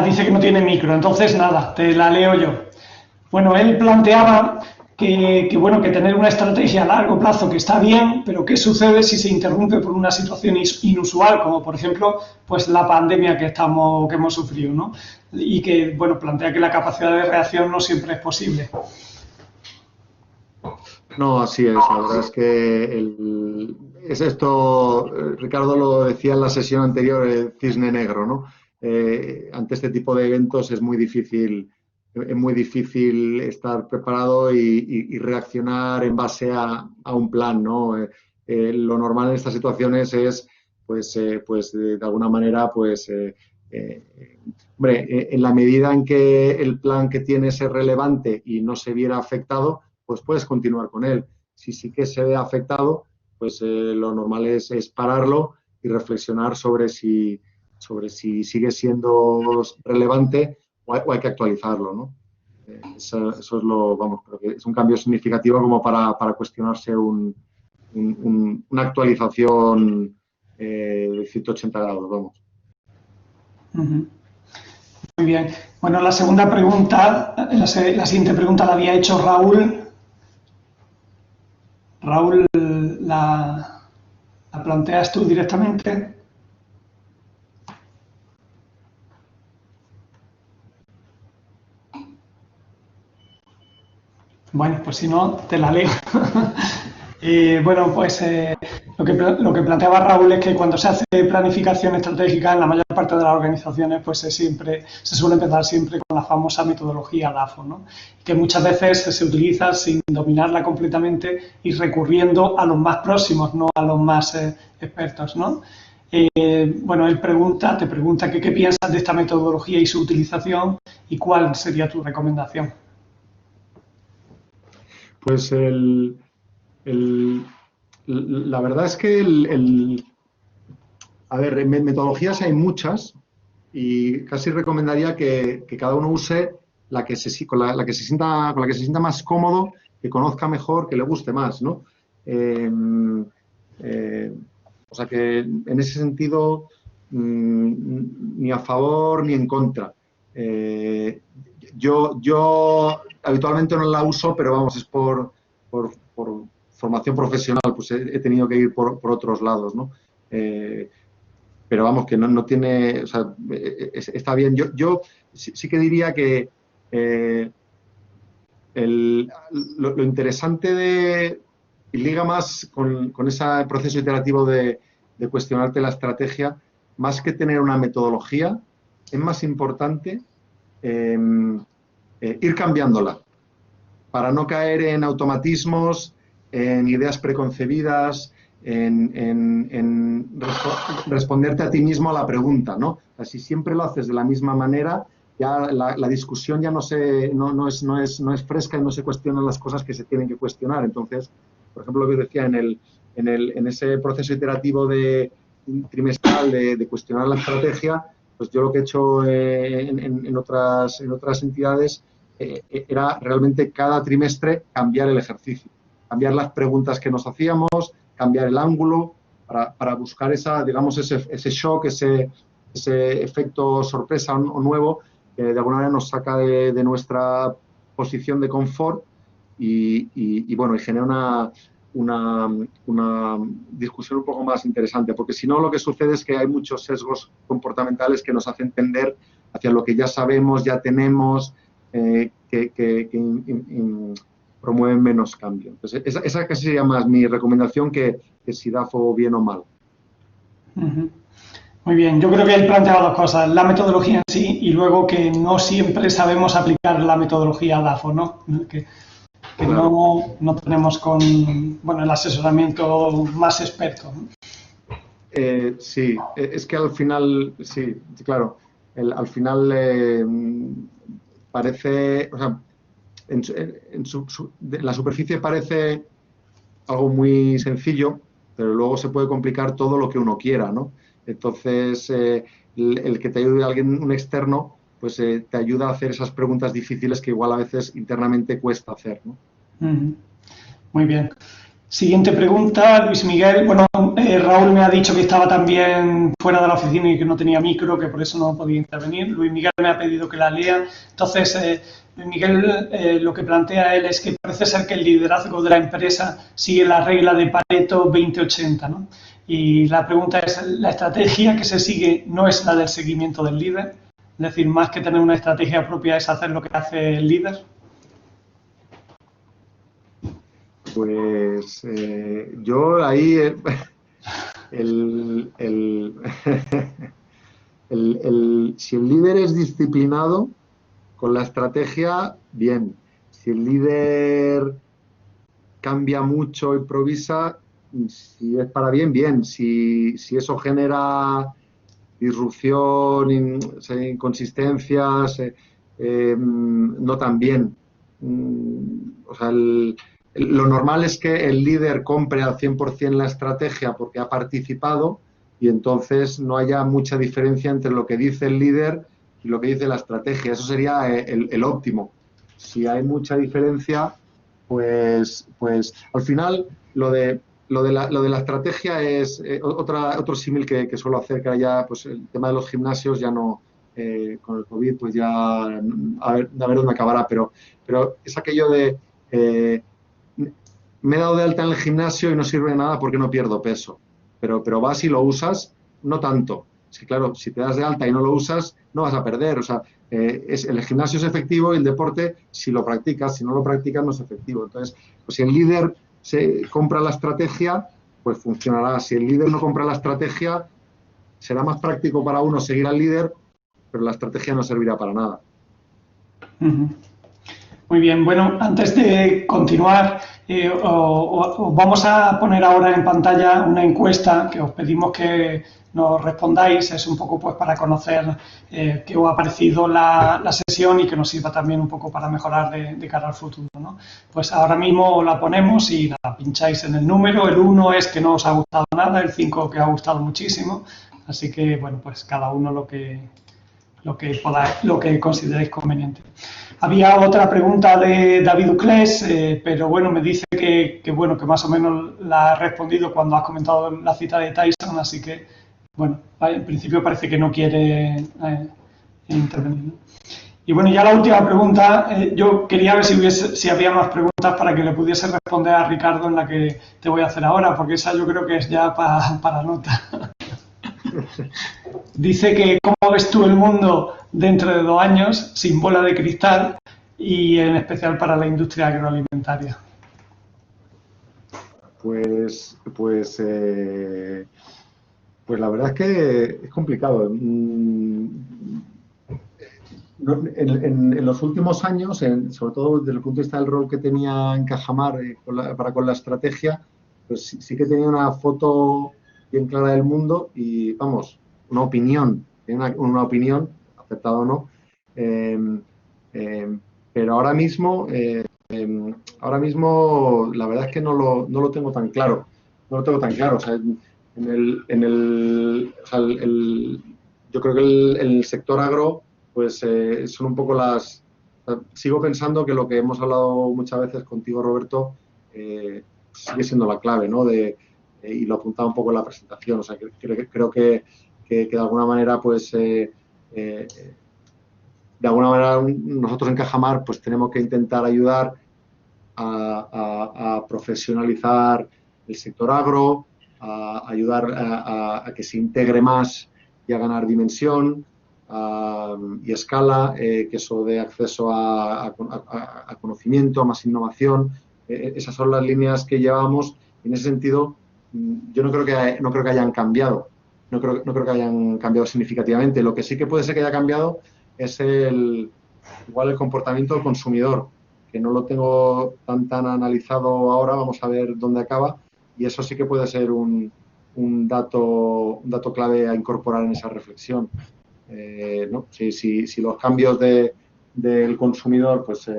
Dice que no tiene micro, entonces nada, te la leo yo. Bueno, él planteaba que tener una estrategia a largo plazo que está bien, pero ¿qué sucede si se interrumpe por una situación inusual, como por ejemplo pues la pandemia que hemos sufrido, ¿no? Y que, bueno, plantea que la capacidad de reacción no siempre es posible. No, así es. La verdad es que es esto, Ricardo lo decía en la sesión anterior, el cisne negro, ¿no? Ante este tipo de eventos es muy difícil estar preparado y reaccionar en base a un plan, ¿no? Lo normal en estas situaciones es, pues de alguna manera, hombre, en la medida en que el plan que tienes es relevante y no se viera afectado, pues puedes continuar con él. Si sí que se ve afectado, pues lo normal es pararlo y reflexionar sobre si sigue siendo relevante o hay que actualizarlo, ¿no? Eso es creo que es un cambio significativo como para cuestionarse una actualización de 180 grados, vamos. Muy bien. Bueno, la segunda pregunta, la siguiente pregunta la había hecho Raúl. Raúl, ¿la planteas tú directamente? Bueno, pues si no, te la leo. Bueno, pues lo lo que planteaba Raúl es que cuando se hace planificación estratégica en la mayor parte de las organizaciones, pues se suele empezar siempre con la famosa metodología DAFO, ¿no? Que muchas veces se utiliza sin dominarla completamente y recurriendo a los más próximos, no a los más expertos, ¿no? Bueno, él te pregunta que qué piensas de esta metodología y su utilización y cuál sería tu recomendación. Pues la verdad es que a ver, metodologías hay muchas y casi recomendaría que cada uno use con la que se sienta más cómodo, que conozca mejor, que le guste más, ¿no? O sea que en ese sentido ni a favor ni en contra. Yo habitualmente no la uso, pero vamos, es por formación profesional, pues he tenido que ir por otros lados, ¿no? Pero vamos, que no tiene, o sea, está bien. Yo sí que diría que lo interesante y liga más con ese proceso iterativo de cuestionarte la estrategia, más que tener una metodología, es más importante ir cambiándola para no caer en automatismos, en ideas preconcebidas, en responderte a ti mismo a la pregunta, ¿no? O sea, si siempre lo haces de la misma manera, ya la discusión ya no es fresca y no se cuestionan las cosas que se tienen que cuestionar. Entonces, por ejemplo, lo que decía en ese proceso iterativo trimestral de cuestionar la estrategia, pues yo lo que he hecho en otras entidades era realmente cada trimestre cambiar el ejercicio, cambiar las preguntas que nos hacíamos, cambiar el ángulo para buscar ese shock, ese efecto sorpresa o nuevo que de alguna manera nos saca de nuestra posición de confort y bueno, y genera una discusión un poco más interesante, porque si no lo que sucede es que hay muchos sesgos comportamentales que nos hacen tender hacia lo que ya sabemos, ya tenemos, que promueven menos cambio. Entonces, esa casi sería más mi recomendación que si DAFO bien o mal. Muy bien, yo creo que él plantea dos cosas, la metodología en sí y luego que no siempre sabemos aplicar la metodología DAFO, ¿no? Que claro. no tenemos con el asesoramiento más experto, ¿no? Sí, es que al final, sí, claro, al final parece, o sea, en la superficie parece algo muy sencillo, pero luego se puede complicar todo lo que uno quiera, ¿no? Entonces, el que te ayude alguien, un externo, pues te ayuda a hacer esas preguntas difíciles que igual a veces internamente cuesta hacer, ¿no? Muy bien. Siguiente pregunta, Luis Miguel. Bueno, Raúl me ha dicho que estaba también fuera de la oficina y que no tenía micro, que por eso no podía intervenir. Luis Miguel me ha pedido que la lea. Entonces, Luis Miguel lo que plantea él es que parece ser que el liderazgo de la empresa sigue la regla de Pareto 20-80, ¿no? Y la pregunta es, ¿la estrategia que se sigue no es la del seguimiento del líder? Es decir, más que tener una estrategia propia es hacer lo que hace el líder. Pues yo ahí si el líder es disciplinado con la estrategia, bien. Si el líder cambia mucho, improvisa, si es para bien, bien. Si eso genera disrupción, inconsistencias, no tan bien. O sea, lo normal es que el líder compre al 100% la estrategia porque ha participado y entonces no haya mucha diferencia entre lo que dice el líder y lo que dice la estrategia. Eso sería el óptimo. Si hay mucha diferencia, pues al final lo de la estrategia es otro símil que suelo hacer, que ya pues el tema de los gimnasios ya no, con el COVID pues ya a ver dónde acabará, pero es aquello de me he dado de alta en el gimnasio y no sirve de nada porque no pierdo peso, pero vas y lo usas, no tanto. Es que claro, si te das de alta y no lo usas, no vas a perder. O sea, el gimnasio es efectivo y el deporte, si lo practicas, si no lo practicas, no es efectivo. Entonces, pues si el líder se compra la estrategia, pues funcionará. Si el líder no compra la estrategia, será más práctico para uno seguir al líder, pero la estrategia no servirá para nada. Muy bien, bueno, antes de continuar, os vamos a poner ahora en pantalla una encuesta que os pedimos que nos respondáis. Es un poco pues para conocer qué os ha parecido la sesión y que nos sirva también un poco para mejorar de cara al futuro, ¿no? Pues ahora mismo la ponemos y la pincháis en el número. El 1 es que no os ha gustado nada, el 5 que os ha gustado muchísimo. Así que, bueno, pues cada uno lo que consideréis conveniente. Había otra pregunta de David Uclés, pero bueno, me dice que más o menos la ha respondido cuando has comentado la cita de Tyson, así que, bueno, en principio parece que no quiere intervenir, ¿no? Y bueno, ya la última pregunta, yo quería ver si había más preguntas para que le pudiese responder a Ricardo en la que te voy a hacer ahora, porque esa yo creo que es ya para nota. Dice que cómo ves tú el mundo dentro de 2 años, sin bola de cristal, y en especial para la industria agroalimentaria. Pues la verdad es que es complicado. En los últimos años, sobre todo desde el punto de vista del rol que tenía en Cajamar con la estrategia, pues sí que tenía una foto bien clara del mundo y, vamos, una opinión, aceptado o no, pero ahora mismo la verdad es que no lo tengo tan claro. No lo tengo tan claro. O sea, yo creo que el sector agro, pues son un poco sigo pensando que lo que hemos hablado muchas veces contigo, Roberto, sigue siendo la clave, ¿no? Y lo apuntaba un poco en la presentación. O sea, creo que de alguna manera, pues, de alguna manera nosotros en Cajamar, pues tenemos que intentar ayudar a profesionalizar el sector agro, a ayudar a que se integre más y a ganar dimensión y escala, que eso dé acceso a conocimiento, a más innovación. Esas son las líneas que llevamos. En ese sentido, yo no creo que hayan cambiado. No creo que hayan cambiado significativamente. Lo que sí que puede ser que haya cambiado es igual el comportamiento del consumidor, que no lo tengo tan analizado ahora. Vamos a ver dónde acaba, y eso sí que puede ser un dato clave a incorporar en esa reflexión. ¿No? Si los cambios del consumidor, pues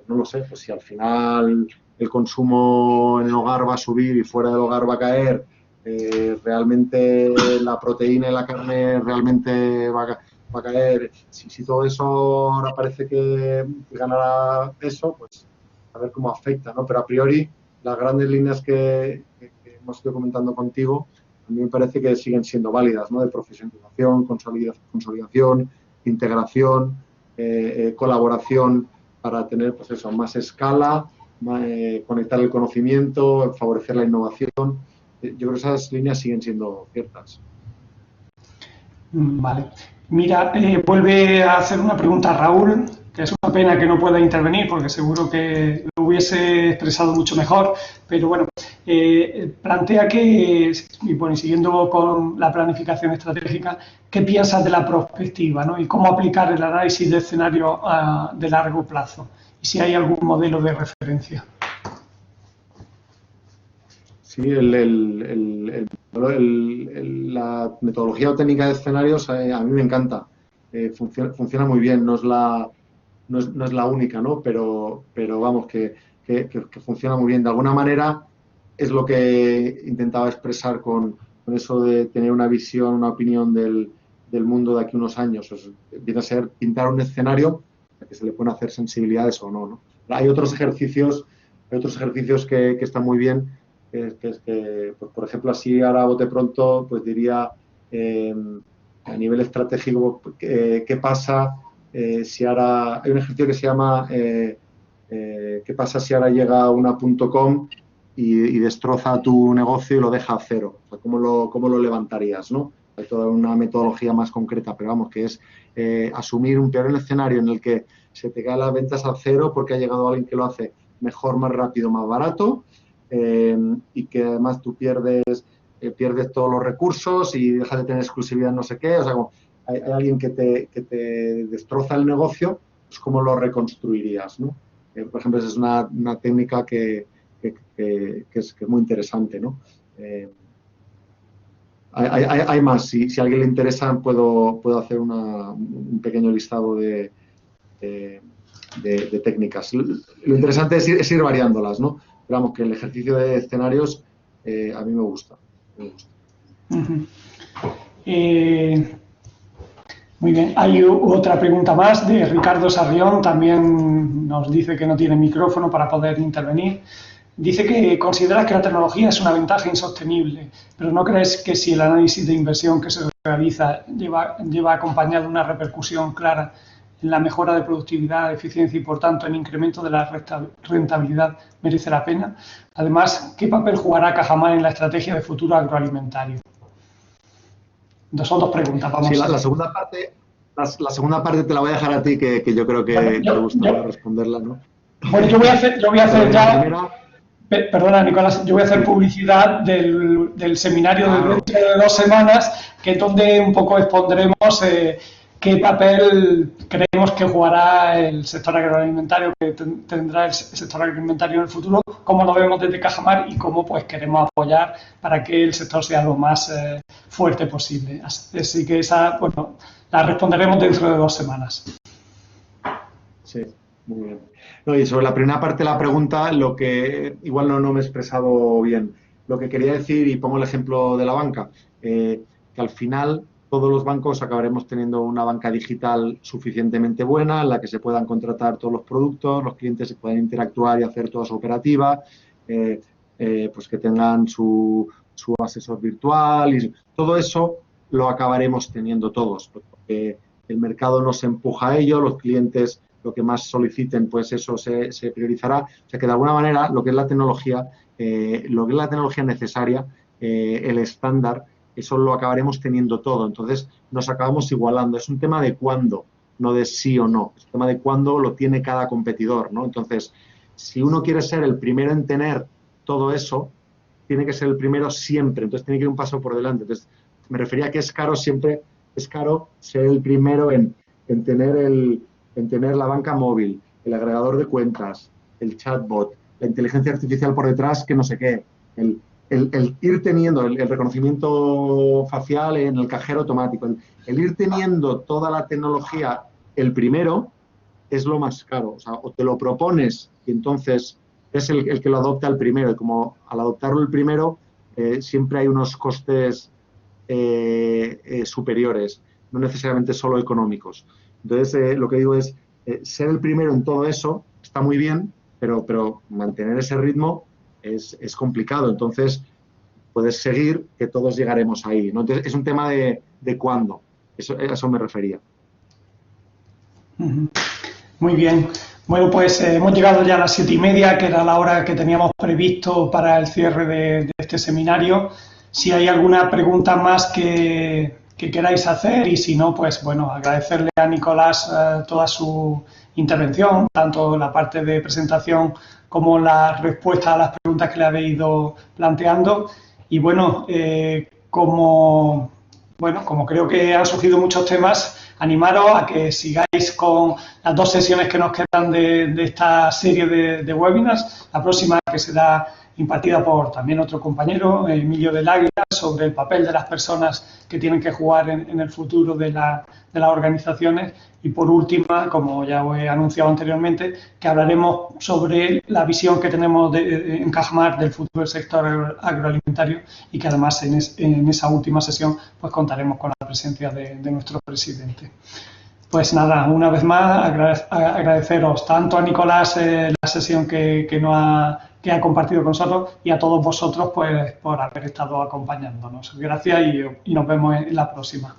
no lo sé, pues si al final el consumo en el hogar va a subir y fuera del hogar va a caer, realmente la proteína y la carne realmente va a caer. Si todo eso ahora parece que ganará eso, pues a ver cómo afecta, ¿no? Pero a priori, las grandes líneas que hemos ido comentando contigo, a mí me parece que siguen siendo válidas, ¿no? De profesionalización, consolidación, integración, colaboración para tener, pues eso, más escala, conectar el conocimiento, favorecer la innovación. Yo creo que esas líneas siguen siendo ciertas. Vale. Mira, vuelve a hacer una pregunta Raúl, que es una pena que no pueda intervenir porque seguro que lo hubiese expresado mucho mejor, pero bueno, plantea que, y bueno, siguiendo con la planificación estratégica, ¿qué piensas de la prospectiva, ¿no? Y cómo aplicar el análisis de escenario de largo plazo? Y si hay algún modelo de referencia. Sí, la metodología o técnica de escenarios a mí me encanta. Funciona muy bien, no es la única, ¿no? Pero vamos, que funciona muy bien. De alguna manera es lo que intentaba expresar con eso de tener una visión, una opinión del mundo de aquí a unos años. Viene a ser pintar un escenario a que se le pueden hacer sensibilidades o no, ¿no? Hay otros ejercicios que están muy bien. Pues, por ejemplo, así ahora bote pronto, pues diría a nivel estratégico, ¿qué pasa si ahora hay un ejercicio que se llama ¿qué pasa si ahora llega una .com y destroza tu negocio y lo deja a cero? O sea, ¿cómo lo levantarías, ¿no? Hay toda una metodología más concreta, pero vamos, que es asumir un peor escenario en el que se te caen las ventas a cero porque ha llegado alguien que lo hace mejor, más rápido, más barato. y que además tú pierdes todos los recursos y dejas de tener exclusividad no sé qué. O sea, como hay alguien que te destroza el negocio, pues ¿cómo lo reconstruirías, ¿no? Por ejemplo, esa es una técnica que es muy interesante, ¿no? Hay más. Si a alguien le interesa, puedo hacer un pequeño listado de técnicas. Lo interesante es ir variándolas, ¿no? Pero vamos, que el ejercicio de escenarios a mí me gusta. Uh-huh. Muy bien. Hay otra pregunta más de Ricardo Sarrión. También nos dice que no tiene micrófono para poder intervenir. Dice que consideras que la tecnología es una ventaja insostenible, pero ¿no crees que si el análisis de inversión que se realiza lleva acompañado una repercusión clara en la mejora de productividad, eficiencia y, por tanto, en incremento de la rentabilidad, merece la pena? Además, ¿qué papel jugará Cajamar en la estrategia de futuro agroalimentario? Son dos preguntas, vamos. Sí, la segunda parte te la voy a dejar a ti, que yo creo que te gusta responderla, ¿no? Bueno, yo voy a hacer ya... Perdona, Nicolás, yo voy a hacer publicidad del seminario dentro de 2 semanas, que es donde un poco expondremos qué papel creemos que jugará el sector agroalimentario, que tendrá el sector agroalimentario en el futuro, cómo lo vemos desde Cajamar y cómo pues queremos apoyar para que el sector sea lo más fuerte posible. Así que esa, bueno, la responderemos dentro de 2 semanas. Sí, muy bien. No, y sobre la primera parte de la pregunta, lo que igual no me he expresado bien. Lo que quería decir, y pongo el ejemplo de la banca, que al final todos los bancos acabaremos teniendo una banca digital suficientemente buena en la que se puedan contratar todos los productos, los clientes se puedan interactuar y hacer toda su operativa, pues que tengan su asesor virtual y todo eso lo acabaremos teniendo todos, porque el mercado nos empuja a ello, los clientes lo que más soliciten, pues eso se priorizará. O sea que de alguna manera lo que es la tecnología necesaria, el estándar, eso lo acabaremos teniendo todo. Entonces nos acabamos igualando. Es un tema de cuándo, no de sí o no. Es un tema de cuándo lo tiene cada competidor, ¿no? Entonces, si uno quiere ser el primero en tener todo eso, tiene que ser el primero siempre. Entonces tiene que ir un paso por delante. Entonces me refería a que es caro siempre, es caro ser el primero en tener la banca móvil, el agregador de cuentas, el chatbot, la inteligencia artificial por detrás, que no sé qué, el ir teniendo el reconocimiento facial en el cajero automático, el ir teniendo toda la tecnología el primero es lo más caro. O sea, o te lo propones y entonces es el que lo adopta el primero. Y como al adoptarlo el primero, siempre hay unos costes superiores, no necesariamente solo económicos. Entonces, lo que digo es, ser el primero en todo eso está muy bien, pero mantener ese ritmo es complicado. Entonces, puedes seguir que todos llegaremos ahí, ¿no? Entonces, es un tema de cuándo. A eso me refería. Muy bien. Bueno, pues hemos llegado ya a las 7:30, que era la hora que teníamos previsto para el cierre de este seminario. Si hay alguna pregunta más que queráis hacer, y si no, pues bueno, agradecerle a Nicolás toda su intervención, tanto la parte de presentación como la respuesta a las preguntas que le habéis ido planteando. Y bueno, como creo que han surgido muchos temas, animaros a que sigáis con las 2 sesiones que nos quedan de esta serie de webinars. La próxima, que será impartida por también otro compañero, Emilio del Águila, sobre el papel de las personas que tienen que jugar en el futuro de las organizaciones. Y por última, como ya os he anunciado anteriormente, que hablaremos sobre la visión que tenemos en Cajamar del futuro del sector agroalimentario, y que además en esa última sesión pues contaremos con la presencia de nuestro presidente. Pues nada, una vez más agradeceros tanto a Nicolás la sesión que ha compartido con nosotros, y a todos vosotros pues por haber estado acompañándonos. Gracias y nos vemos en la próxima.